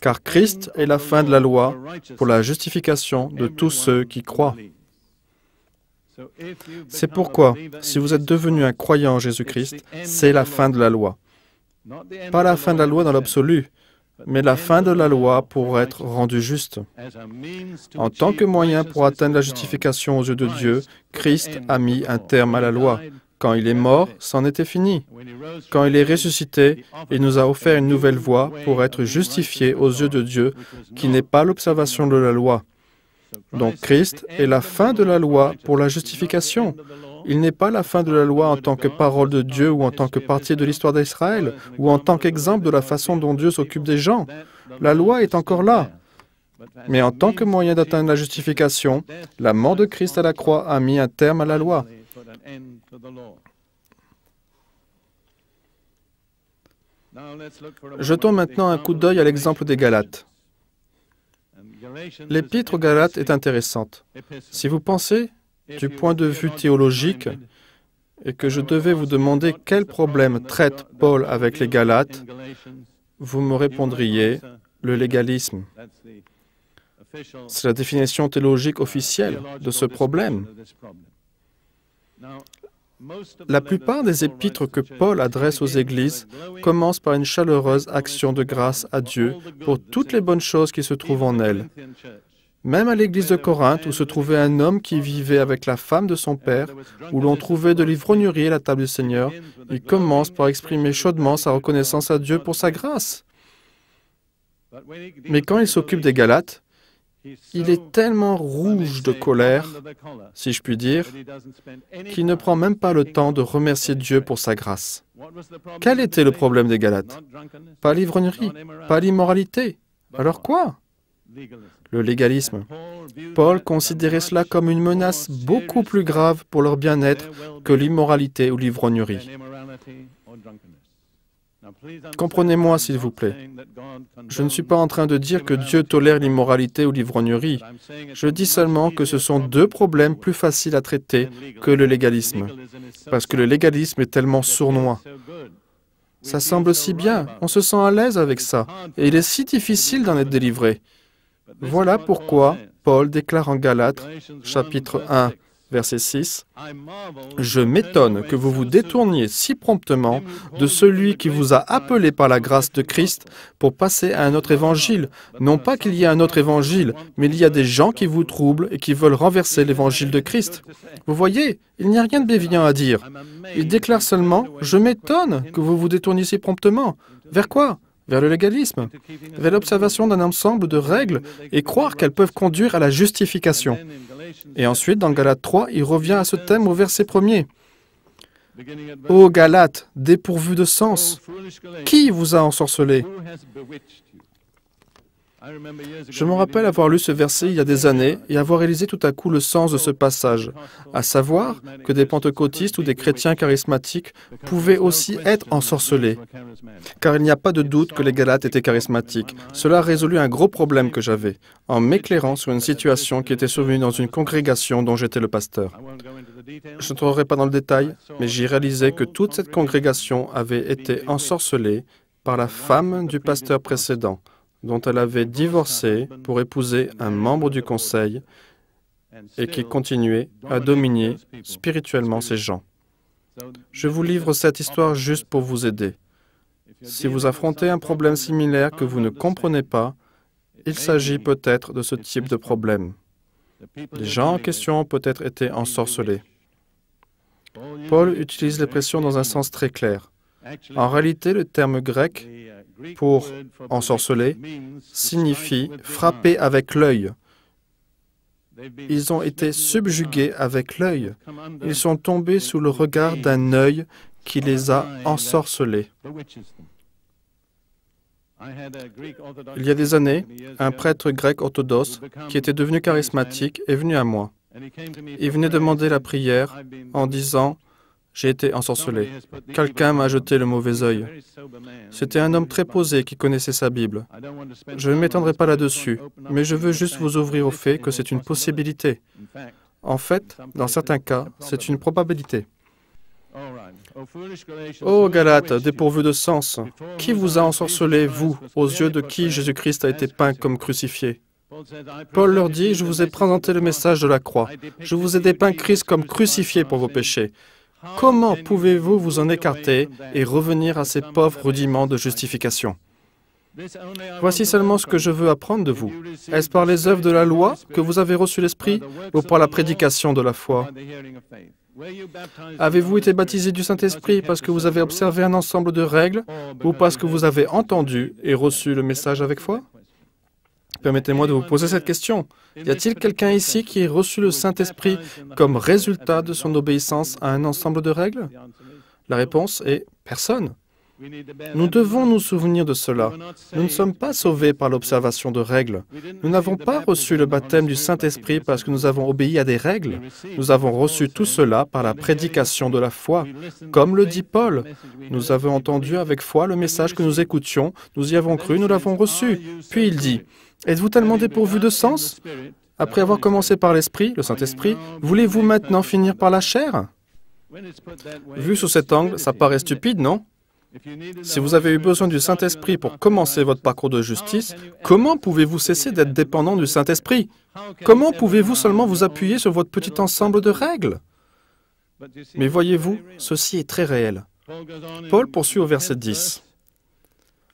Car Christ est la fin de la loi pour la justification de tous ceux qui croient. C'est pourquoi, si vous êtes devenu un croyant en Jésus-Christ, c'est la fin de la loi. Pas la fin de la loi dans l'absolu, mais la fin de la loi pour être rendu juste. En tant que moyen pour atteindre la justification aux yeux de Dieu, Christ a mis un terme à la loi. Quand il est mort, c'en était fini. Quand il est ressuscité, il nous a offert une nouvelle voie pour être justifiés aux yeux de Dieu, qui n'est pas l'observation de la loi. Donc Christ est la fin de la loi pour la justification. Il n'est pas la fin de la loi en tant que parole de Dieu ou en tant que partie de l'histoire d'Israël ou en tant qu'exemple de la façon dont Dieu s'occupe des gens. La loi est encore là. Mais en tant que moyen d'atteindre la justification, la mort de Christ à la croix a mis un terme à la loi. Jetons maintenant un coup d'œil à l'exemple des Galates. L'épître aux Galates est intéressante. Si vous pensez du point de vue théologique et que je devais vous demander quel problème traite Paul avec les Galates, vous me répondriez le légalisme. C'est la définition théologique officielle de ce problème. La plupart des épîtres que Paul adresse aux églises commencent par une chaleureuse action de grâce à Dieu pour toutes les bonnes choses qui se trouvent en elles. Même à l'église de Corinthe, où se trouvait un homme qui vivait avec la femme de son père, où l'on trouvait de l'ivrognerie à la table du Seigneur, il commence par exprimer chaudement sa reconnaissance à Dieu pour sa grâce. Mais quand il s'occupe des Galates, il est tellement rouge de colère, si je puis dire, qu'il ne prend même pas le temps de remercier Dieu pour sa grâce. Quel était le problème des Galates? Pas l'ivrognerie, pas l'immoralité. Alors quoi? Le légalisme. Paul considérait cela comme une menace beaucoup plus grave pour leur bien-être que l'immoralité ou l'ivrognerie. Comprenez-moi, s'il vous plaît. Je ne suis pas en train de dire que Dieu tolère l'immoralité ou l'ivrognerie. Je dis seulement que ce sont 2 problèmes plus faciles à traiter que le légalisme. Parce que le légalisme est tellement sournois. Ça semble si bien, on se sent à l'aise avec ça, et il est si difficile d'en être délivré. Voilà pourquoi Paul déclare en Galates, chapitre 1, verset 6, « Je m'étonne que vous vous détourniez si promptement de celui qui vous a appelé par la grâce de Christ pour passer à un autre évangile. Non pas qu'il y ait un autre évangile, mais il y a des gens qui vous troublent et qui veulent renverser l'évangile de Christ. » Vous voyez, il n'y a rien de déviant à dire. Il déclare seulement, « Je m'étonne que vous vous détourniez si promptement. » Vers quoi? Vers le légalisme, vers l'observation d'un ensemble de règles et croire qu'elles peuvent conduire à la justification. Et ensuite, dans Galates 3, il revient à ce thème au verset 1er. Ô Galates, dépourvus de sens, qui vous a ensorcelé? Je me rappelle avoir lu ce verset il y a des années et avoir réalisé tout à coup le sens de ce passage, à savoir que des pentecôtistes ou des chrétiens charismatiques pouvaient aussi être ensorcelés. Car il n'y a pas de doute que les Galates étaient charismatiques. Cela a résolu un gros problème que j'avais, en m'éclairant sur une situation qui était survenue dans une congrégation dont j'étais le pasteur. Je n'entrerai pas dans le détail, mais j'y réalisais que toute cette congrégation avait été ensorcelée par la femme du pasteur précédent, dont elle avait divorcé pour épouser un membre du conseil et qui continuait à dominer spirituellement ces gens. Je vous livre cette histoire juste pour vous aider. Si vous affrontez un problème similaire que vous ne comprenez pas, il s'agit peut-être de ce type de problème. Les gens en question ont peut-être été ensorcelés. Paul utilise l'expression dans un sens très clair. En réalité, le terme grec pour ensorceler signifie frapper avec l'œil. Ils ont été subjugués avec l'œil. Ils sont tombés sous le regard d'un œil qui les a ensorcelés. Il y a des années, un prêtre grec orthodoxe qui était devenu charismatique est venu à moi. Il venait demander la prière en disant « J'ai été ensorcelé. Quelqu'un m'a jeté le mauvais œil. » C'était un homme très posé qui connaissait sa Bible. Je ne m'étendrai pas là-dessus, mais je veux juste vous ouvrir au fait que c'est une possibilité. En fait, dans certains cas, c'est une probabilité. Ô Galates, dépourvus de sens, qui vous a ensorcelé, vous, aux yeux de qui Jésus-Christ a été peint comme crucifié? Paul leur dit, je vous ai présenté le message de la croix. Je vous ai dépeint Christ comme crucifié pour vos péchés. Comment pouvez-vous vous en écarter et revenir à ces pauvres rudiments de justification? Voici seulement ce que je veux apprendre de vous. Est-ce par les œuvres de la loi que vous avez reçu l'Esprit ou par la prédication de la foi? Avez-vous été baptisé du Saint-Esprit parce que vous avez observé un ensemble de règles ou parce que vous avez entendu et reçu le message avec foi? Permettez-moi de vous poser cette question. Y a-t-il quelqu'un ici qui ait reçu le Saint-Esprit comme résultat de son obéissance à un ensemble de règles? La réponse est personne. Nous devons nous souvenir de cela. Nous ne sommes pas sauvés par l'observation de règles. Nous n'avons pas reçu le baptême du Saint-Esprit parce que nous avons obéi à des règles. Nous avons reçu tout cela par la prédication de la foi. Comme le dit Paul, nous avons entendu avec foi le message que nous écoutions, nous y avons cru, nous l'avons reçu. Puis il dit, « Êtes-vous tellement dépourvu de sens? Après avoir commencé par l'Esprit, le Saint-Esprit, voulez-vous maintenant finir par la chair? » Vu sous cet angle, ça paraît stupide, non? Si vous avez eu besoin du Saint-Esprit pour commencer votre parcours de justice, comment pouvez-vous cesser d'être dépendant du Saint-Esprit? Comment pouvez-vous seulement vous appuyer sur votre petit ensemble de règles? Mais voyez-vous, ceci est très réel. Paul poursuit au verset 10.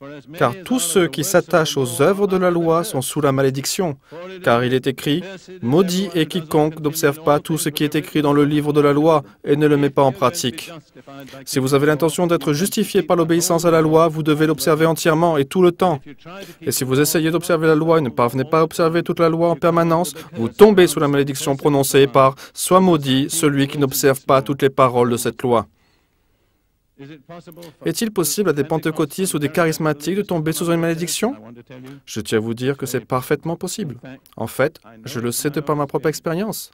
« Car tous ceux qui s'attachent aux œuvres de la loi sont sous la malédiction, car il est écrit, « Maudit est quiconque n'observe pas tout ce qui est écrit dans le livre de la loi et ne le met pas en pratique. » Si vous avez l'intention d'être justifié par l'obéissance à la loi, vous devez l'observer entièrement et tout le temps. Et si vous essayez d'observer la loi et ne parvenez pas à observer toute la loi en permanence, vous tombez sous la malédiction prononcée par « Soit maudit celui qui n'observe pas toutes les paroles de cette loi. » Est-il possible à des pentecôtistes ou des charismatiques de tomber sous une malédiction? Je tiens à vous dire que c'est parfaitement possible. En fait, je le sais de par ma propre expérience.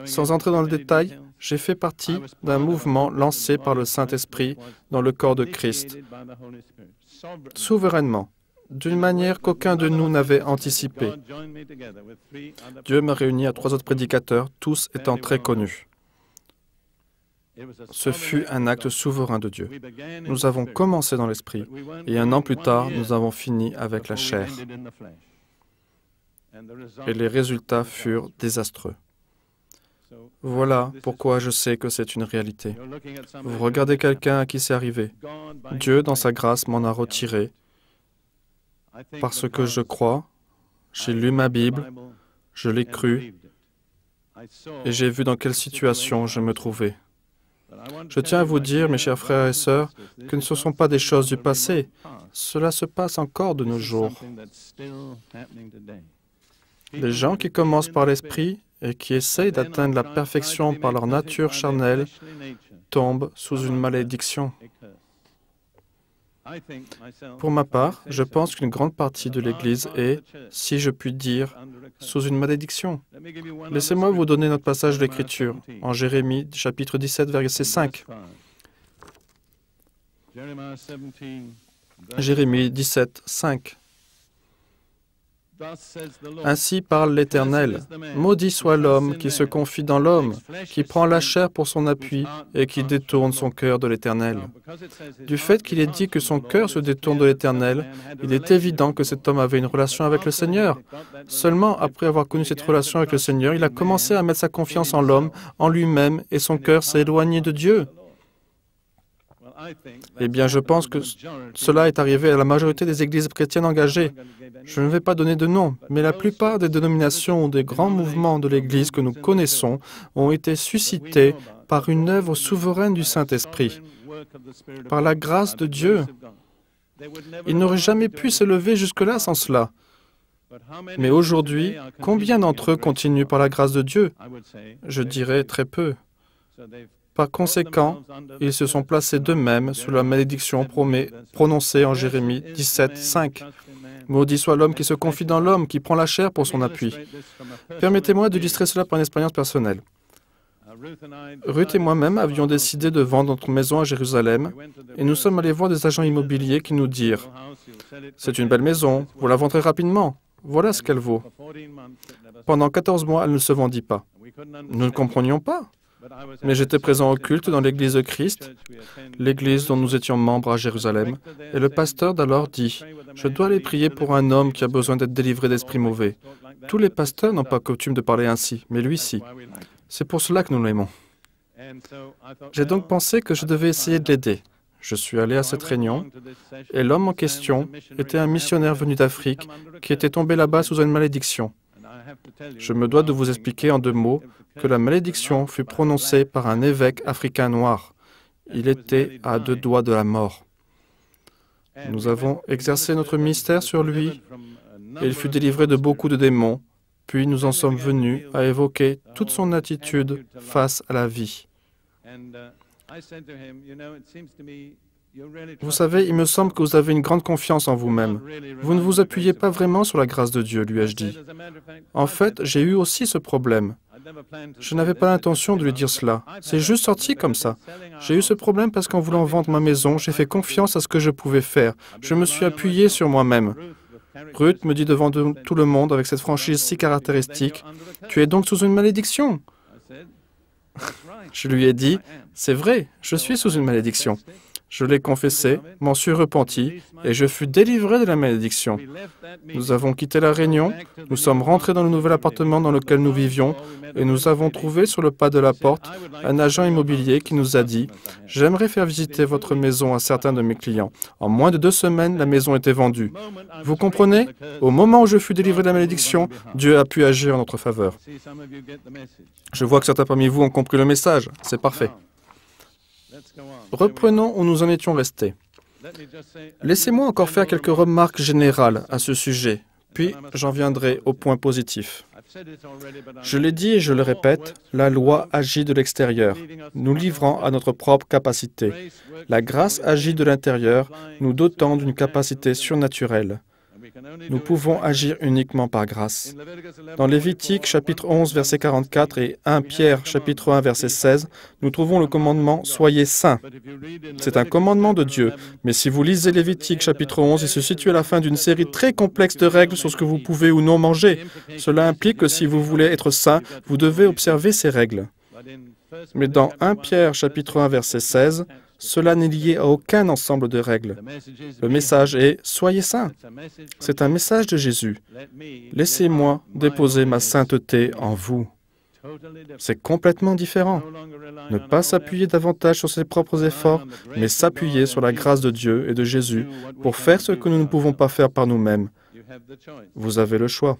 Sans entrer dans le détail, j'ai fait partie d'un mouvement lancé par le Saint-Esprit dans le corps de Christ, souverainement, d'une manière qu'aucun de nous n'avait anticipée. Dieu m'a réuni à 3 autres prédicateurs, tous étant très connus. Ce fut un acte souverain de Dieu. Nous avons commencé dans l'esprit, et 1 an plus tard, nous avons fini avec la chair. Et les résultats furent désastreux. Voilà pourquoi je sais que c'est une réalité. Vous regardez quelqu'un à qui c'est arrivé. Dieu, dans sa grâce, m'en a retiré, parce que je crois, j'ai lu ma Bible, je l'ai cru, et j'ai vu dans quelle situation je me trouvais. Je tiens à vous dire, mes chers frères et sœurs, que ce ne sont pas des choses du passé. Cela se passe encore de nos jours. Les gens qui commencent par l'esprit et qui essayent d'atteindre la perfection par leur nature charnelle tombent sous une malédiction. Pour ma part, je pense qu'une grande partie de l'Église est, si je puis dire, sous une malédiction. Laissez-moi vous donner notre passage de l'Écriture, en Jérémie, chapitre 17, verset 5. Jérémie 17, 5. Ainsi parle l'Éternel. Maudit soit l'homme qui se confie dans l'homme, qui prend la chair pour son appui et qui détourne son cœur de l'Éternel. Du fait qu'il est dit que son cœur se détourne de l'Éternel, il est évident que cet homme avait une relation avec le Seigneur. Seulement, après avoir connu cette relation avec le Seigneur, il a commencé à mettre sa confiance en l'homme, en lui-même, et son cœur s'est éloigné de Dieu. Eh bien, je pense que cela est arrivé à la majorité des églises chrétiennes engagées. Je ne vais pas donner de nom, mais la plupart des dénominations ou des grands mouvements de l'Église que nous connaissons ont été suscités par une œuvre souveraine du Saint-Esprit, par la grâce de Dieu. Ils n'auraient jamais pu s'élever jusque-là sans cela. Mais aujourd'hui, combien d'entre eux continuent par la grâce de Dieu? Je dirais très peu. Par conséquent, ils se sont placés d'eux-mêmes sous la malédiction prononcée en Jérémie 17, 5. Maudit soit l'homme qui se confie dans l'homme, qui prend la chair pour son appui. Permettez-moi d'illustrer cela par une expérience personnelle. Ruth et moi-même avions décidé de vendre notre maison à Jérusalem et nous sommes allés voir des agents immobiliers qui nous dirent « C'est une belle maison, vous la vendrez rapidement, voilà ce qu'elle vaut. » Pendant 14 mois, elle ne se vendit pas. Nous ne comprenions pas. Mais j'étais présent au culte dans l'église de Christ, l'église dont nous étions membres à Jérusalem, et le pasteur d'alors dit « Je dois aller prier pour un homme qui a besoin d'être délivré d'esprits mauvais. » Tous les pasteurs n'ont pas coutume de parler ainsi, mais lui, si. C'est pour cela que nous l'aimons. J'ai donc pensé que je devais essayer de l'aider. Je suis allé à cette réunion, et l'homme en question était un missionnaire venu d'Afrique qui était tombé là-bas sous une malédiction. Je me dois de vous expliquer en 2 mots que la malédiction fut prononcée par un évêque africain noir. Il était à 2 doigts de la mort. Nous avons exercé notre ministère sur lui et il fut délivré de beaucoup de démons, puis nous en sommes venus à évoquer toute son attitude face à la vie. Vous savez, il me semble que vous avez une grande confiance en vous-même. Vous ne vous appuyez pas vraiment sur la grâce de Dieu, lui ai-je dit. En fait, j'ai eu aussi ce problème. Je n'avais pas l'intention de lui dire cela. C'est juste sorti comme ça. J'ai eu ce problème parce qu'en voulant vendre ma maison, j'ai fait confiance à ce que je pouvais faire. Je me suis appuyé sur moi-même. Ruth me dit devant tout le monde, avec cette franchise si caractéristique, « Tu es donc sous une malédiction ?» Je lui ai dit, « C'est vrai, je suis sous une malédiction. » Je l'ai confessé, m'en suis repenti, et je fus délivré de la malédiction. Nous avons quitté la réunion, nous sommes rentrés dans le nouvel appartement dans lequel nous vivions, et nous avons trouvé sur le pas de la porte un agent immobilier qui nous a dit « J'aimerais faire visiter votre maison à certains de mes clients. » En moins de 2 semaines, la maison était vendue. Vous comprenez? Au moment où je fus délivré de la malédiction, Dieu a pu agir en notre faveur. Je vois que certains parmi vous ont compris le message. C'est parfait. Reprenons où nous en étions restés. Laissez-moi encore faire quelques remarques générales à ce sujet, puis j'en viendrai au point positif. Je l'ai dit et je le répète, la loi agit de l'extérieur, nous livrant à notre propre capacité. La grâce agit de l'intérieur, nous dotant d'une capacité surnaturelle. Nous pouvons agir uniquement par grâce. Dans Lévitique, chapitre 11, verset 44 et 1 Pierre, chapitre 1, verset 16, nous trouvons le commandement « Soyez saints ». C'est un commandement de Dieu, mais si vous lisez Lévitique, chapitre 11, il se situe à la fin d'une série très complexe de règles sur ce que vous pouvez ou non manger. Cela implique que si vous voulez être saint, vous devez observer ces règles. Mais dans 1 Pierre, chapitre 1, verset 16, cela n'est lié à aucun ensemble de règles. Le message est « Soyez saints ». C'est un message de Jésus. Laissez-moi déposer ma sainteté en vous. C'est complètement différent. Ne pas s'appuyer davantage sur ses propres efforts, mais s'appuyer sur la grâce de Dieu et de Jésus pour faire ce que nous ne pouvons pas faire par nous-mêmes. Vous avez le choix.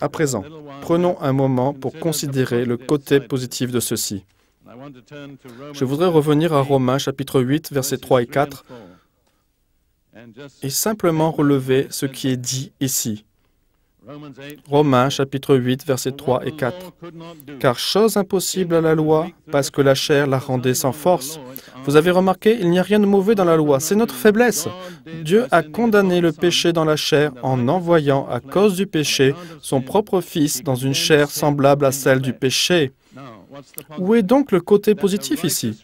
À présent, prenons un moment pour considérer le côté positif de ceci. Je voudrais revenir à Romains chapitre 8, versets 3 et 4, et simplement relever ce qui est dit ici. Romains chapitre 8, versets 3 et 4. Car chose impossible à la loi, parce que la chair la rendait sans force. Vous avez remarqué, il n'y a rien de mauvais dans la loi, c'est notre faiblesse. Dieu a condamné le péché dans la chair en envoyant, à cause du péché, son propre Fils dans une chair semblable à celle du péché. Où est donc le côté positif ici?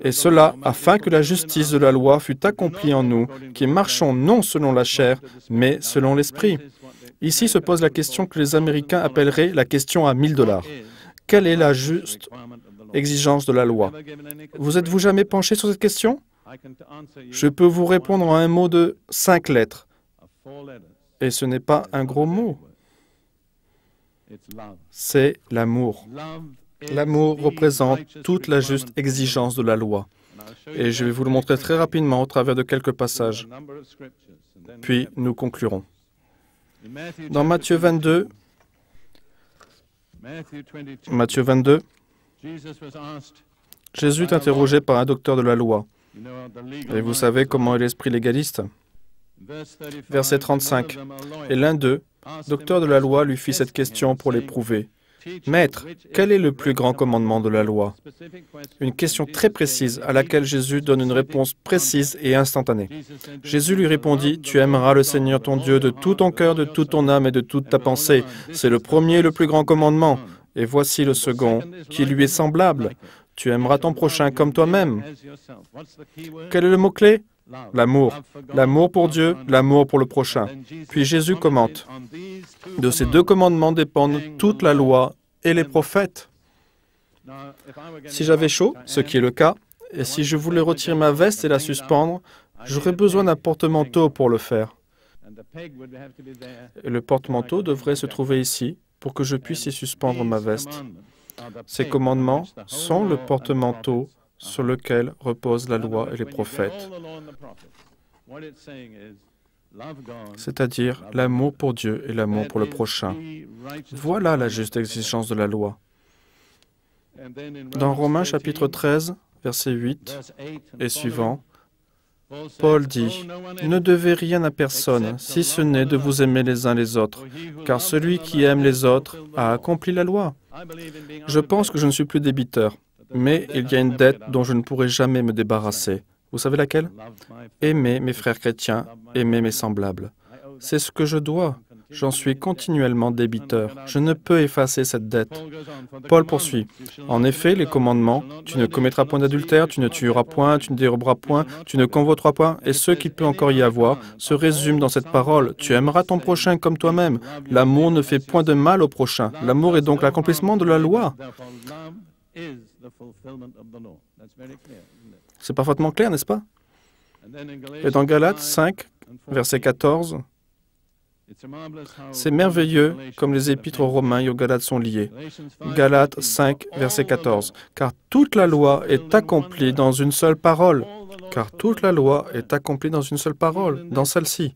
Et cela afin que la justice de la loi fût accomplie en nous, qui marchons non selon la chair, mais selon l'Esprit. Ici se pose la question que les Américains appelleraient la question à 1000 $. Quelle est la juste exigence de la loi? Vous êtes-vous jamais penché sur cette question? Je peux vous répondre en un mot de 5 lettres. Et ce n'est pas un gros mot. C'est l'amour. L'amour représente toute la juste exigence de la loi. Et je vais vous le montrer très rapidement au travers de quelques passages. Puis nous conclurons. Dans Matthieu 22, Jésus est interrogé par un docteur de la loi. Et vous savez comment est l'esprit légaliste? Verset 35. Et l'un d'eux, docteur de la loi, lui fit cette question pour l'éprouver. Maître, quel est le plus grand commandement de la loi? Une question très précise à laquelle Jésus donne une réponse précise et instantanée. Jésus lui répondit, « Tu aimeras le Seigneur ton Dieu de tout ton cœur, de toute ton âme et de toute ta pensée. C'est le premier et le plus grand commandement. Et voici le second, qui lui est semblable. Tu aimeras ton prochain comme toi-même. » Quel est le mot-clé? L'amour. L'amour pour Dieu, l'amour pour le prochain. Puis Jésus commente. De ces deux commandements dépendent toute la loi et les prophètes. Si j'avais chaud, ce qui est le cas, et si je voulais retirer ma veste et la suspendre, j'aurais besoin d'un porte-manteau pour le faire. Et le porte-manteau devrait se trouver ici pour que je puisse y suspendre ma veste. Ces commandements sont le porte-manteau sur lequel repose la loi et les prophètes, c'est-à-dire l'amour pour Dieu et l'amour pour le prochain. Voilà la juste exigence de la loi. Dans Romains chapitre 13, verset 8 et suivant, Paul dit, « Ne devez rien à personne, si ce n'est de vous aimer les uns les autres, car celui qui aime les autres a accompli la loi. » Je pense que je ne suis plus débiteur. Mais il y a une dette dont je ne pourrai jamais me débarrasser. Vous savez laquelle? Aimer mes frères chrétiens, aimer mes semblables. C'est ce que je dois. J'en suis continuellement débiteur. Je ne peux effacer cette dette. Paul poursuit. En effet, les commandements, tu ne commettras point d'adultère, tu ne tueras point, tu ne déroberas point, tu ne convoiteras point, et ce qu'il peut encore y avoir, se résument dans cette parole. Tu aimeras ton prochain comme toi-même. L'amour ne fait point de mal au prochain. L'amour est donc l'accomplissement de la loi. C'est parfaitement clair, n'est-ce pas? Et dans Galates 5, verset 14, c'est merveilleux comme les épîtres aux Romains et aux Galates sont liés. Galates 5, verset 14. Car toute la loi est accomplie dans une seule parole. Car toute la loi est accomplie dans une seule parole, dans celle-ci.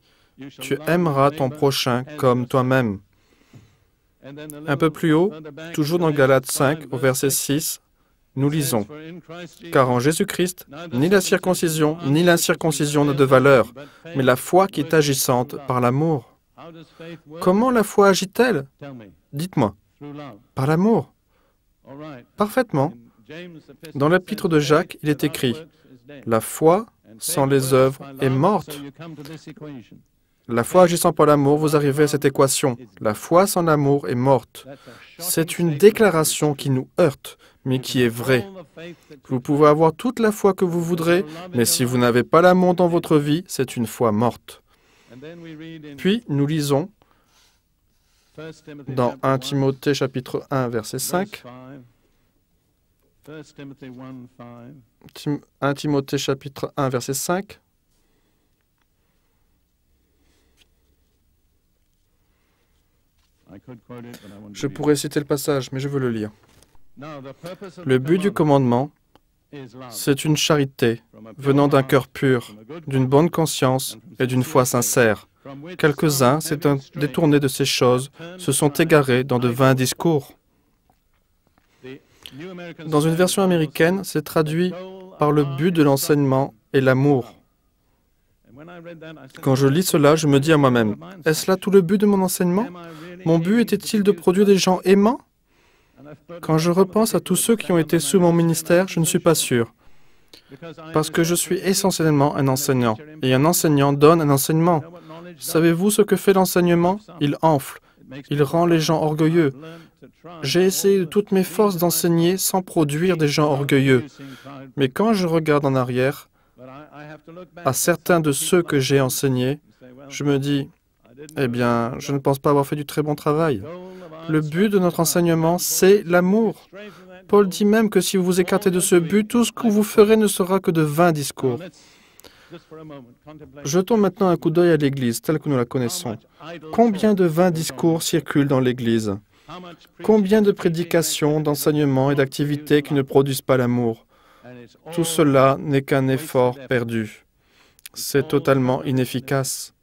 Tu aimeras ton prochain comme toi-même. Un peu plus haut, toujours dans Galates 5, au verset 6, nous lisons, « Car en Jésus-Christ, ni la circoncision ni l'incirconcision n'a de valeur, mais la foi qui est agissante par l'amour. » Comment la foi agit-elle? Dites-moi. Par l'amour. Parfaitement. Dans l'épître de Jacques, il est écrit, « La foi sans les œuvres est morte. » La foi agissant par l'amour, vous arrivez à cette équation. La foi sans l'amour est morte. C'est une déclaration qui nous heurte, mais qui est vraie. Vous pouvez avoir toute la foi que vous voudrez, mais si vous n'avez pas l'amour dans votre vie, c'est une foi morte. Puis, nous lisons dans 1 Timothée chapitre 1, verset 5. 1 Timothée chapitre 1, verset 5. Je pourrais citer le passage, mais je veux le lire. Le but du commandement, c'est une charité venant d'un cœur pur, d'une bonne conscience et d'une foi sincère. Quelques-uns, s'étant détournés de ces choses, se sont égarés dans de vains discours. Dans une version américaine, c'est traduit par le but de l'enseignement et l'amour. Quand je lis cela, je me dis à moi-même, est-ce là tout le but de mon enseignement? Mon but était-il de produire des gens aimants? Quand je repense à tous ceux qui ont été sous mon ministère, je ne suis pas sûr. Parce que je suis essentiellement un enseignant, et un enseignant donne un enseignement. Savez-vous ce que fait l'enseignement? Il enfle, il rend les gens orgueilleux. J'ai essayé de toutes mes forces d'enseigner sans produire des gens orgueilleux. Mais quand je regarde en arrière, à certains de ceux que j'ai enseignés, je me dis, eh bien, je ne pense pas avoir fait du très bon travail. Le but de notre enseignement, c'est l'amour. Paul dit même que si vous vous écartez de ce but, tout ce que vous ferez ne sera que de vains discours. Jetons maintenant un coup d'œil à l'Église telle que nous la connaissons. Combien de vains discours circulent dans l'Église? Combien de prédications, d'enseignements et d'activités qui ne produisent pas l'amour? Tout cela n'est qu'un effort perdu. C'est totalement inefficace.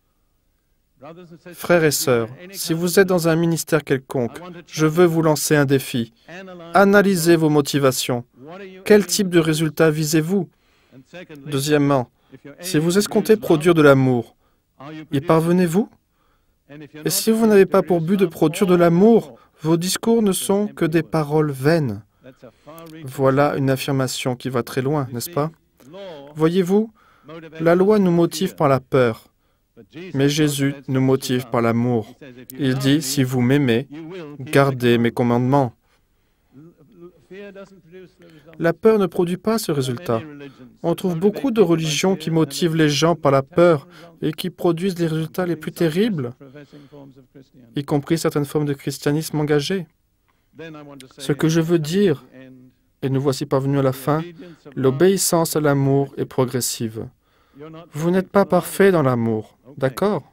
Frères et sœurs, si vous êtes dans un ministère quelconque, je veux vous lancer un défi. Analysez vos motivations. Quel type de résultat visez-vous? Deuxièmement, si vous escomptez produire de l'amour, y parvenez-vous? Et si vous n'avez pas pour but de produire de l'amour, vos discours ne sont que des paroles vaines. Voilà une affirmation qui va très loin, n'est-ce pas? Voyez-vous, la loi nous motive par la peur, mais Jésus nous motive par l'amour. Il dit, si vous m'aimez, gardez mes commandements. La peur ne produit pas ce résultat. On trouve beaucoup de religions qui motivent les gens par la peur et qui produisent les résultats les plus terribles, y compris certaines formes de christianisme engagé. Ce que je veux dire, et nous voici parvenus à la fin, l'obéissance à l'amour est progressive. Vous n'êtes pas parfait dans l'amour, d'accord?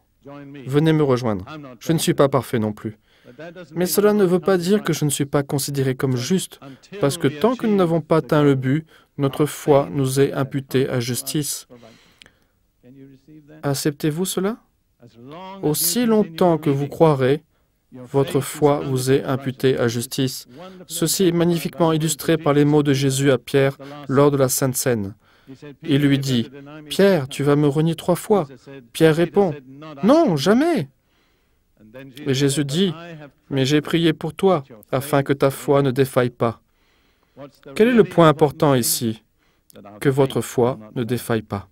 Venez me rejoindre. Je ne suis pas parfait non plus. Mais cela ne veut pas dire que je ne suis pas considéré comme juste, parce que tant que nous n'avons pas atteint le but, notre foi nous est imputée à justice. Acceptez-vous cela? Aussi longtemps que vous croirez, votre foi vous est imputée à justice. Ceci est magnifiquement illustré par les mots de Jésus à Pierre lors de la Sainte Seine. Il lui dit, « Pierre, tu vas me renier 3 fois. » Pierre répond, « Non, jamais. » Et Jésus dit, « Mais j'ai prié pour toi, afin que ta foi ne défaille pas. » Quel est le point important ici? Que votre foi ne défaille pas.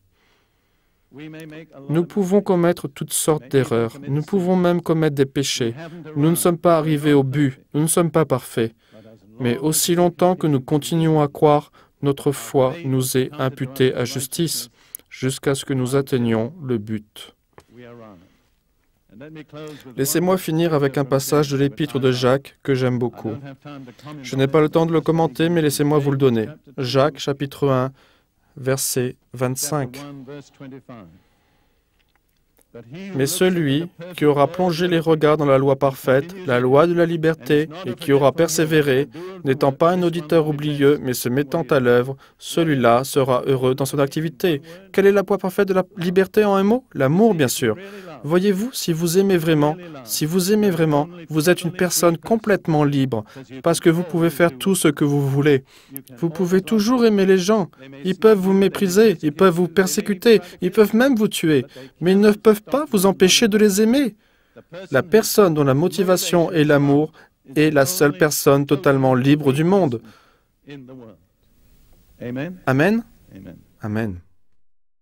Nous pouvons commettre toutes sortes d'erreurs. Nous pouvons même commettre des péchés. Nous ne sommes pas arrivés au but. Nous ne sommes pas parfaits. Mais aussi longtemps que nous continuons à croire, notre foi nous est imputée à justice, jusqu'à ce que nous atteignions le but. Laissez-moi finir avec un passage de l'épître de Jacques que j'aime beaucoup. Je n'ai pas le temps de le commenter, mais laissez-moi vous le donner. Jacques, chapitre 1, verset 25. Mais celui qui aura plongé les regards dans la loi parfaite, la loi de la liberté, et qui aura persévéré, n'étant pas un auditeur oublieux, mais se mettant à l'œuvre, celui-là sera heureux dans son activité. Quelle est la loi parfaite de la liberté en un mot? L'amour, bien sûr. Voyez-vous, si vous aimez vraiment, vous êtes une personne complètement libre, parce que vous pouvez faire tout ce que vous voulez. Vous pouvez toujours aimer les gens. Ils peuvent vous mépriser, ils peuvent vous persécuter, ils peuvent même vous tuer, mais ils ne peuvent pas vous empêcher de les aimer. La personne dont la motivation est l'amour est la seule personne totalement libre du monde. Amen? Amen.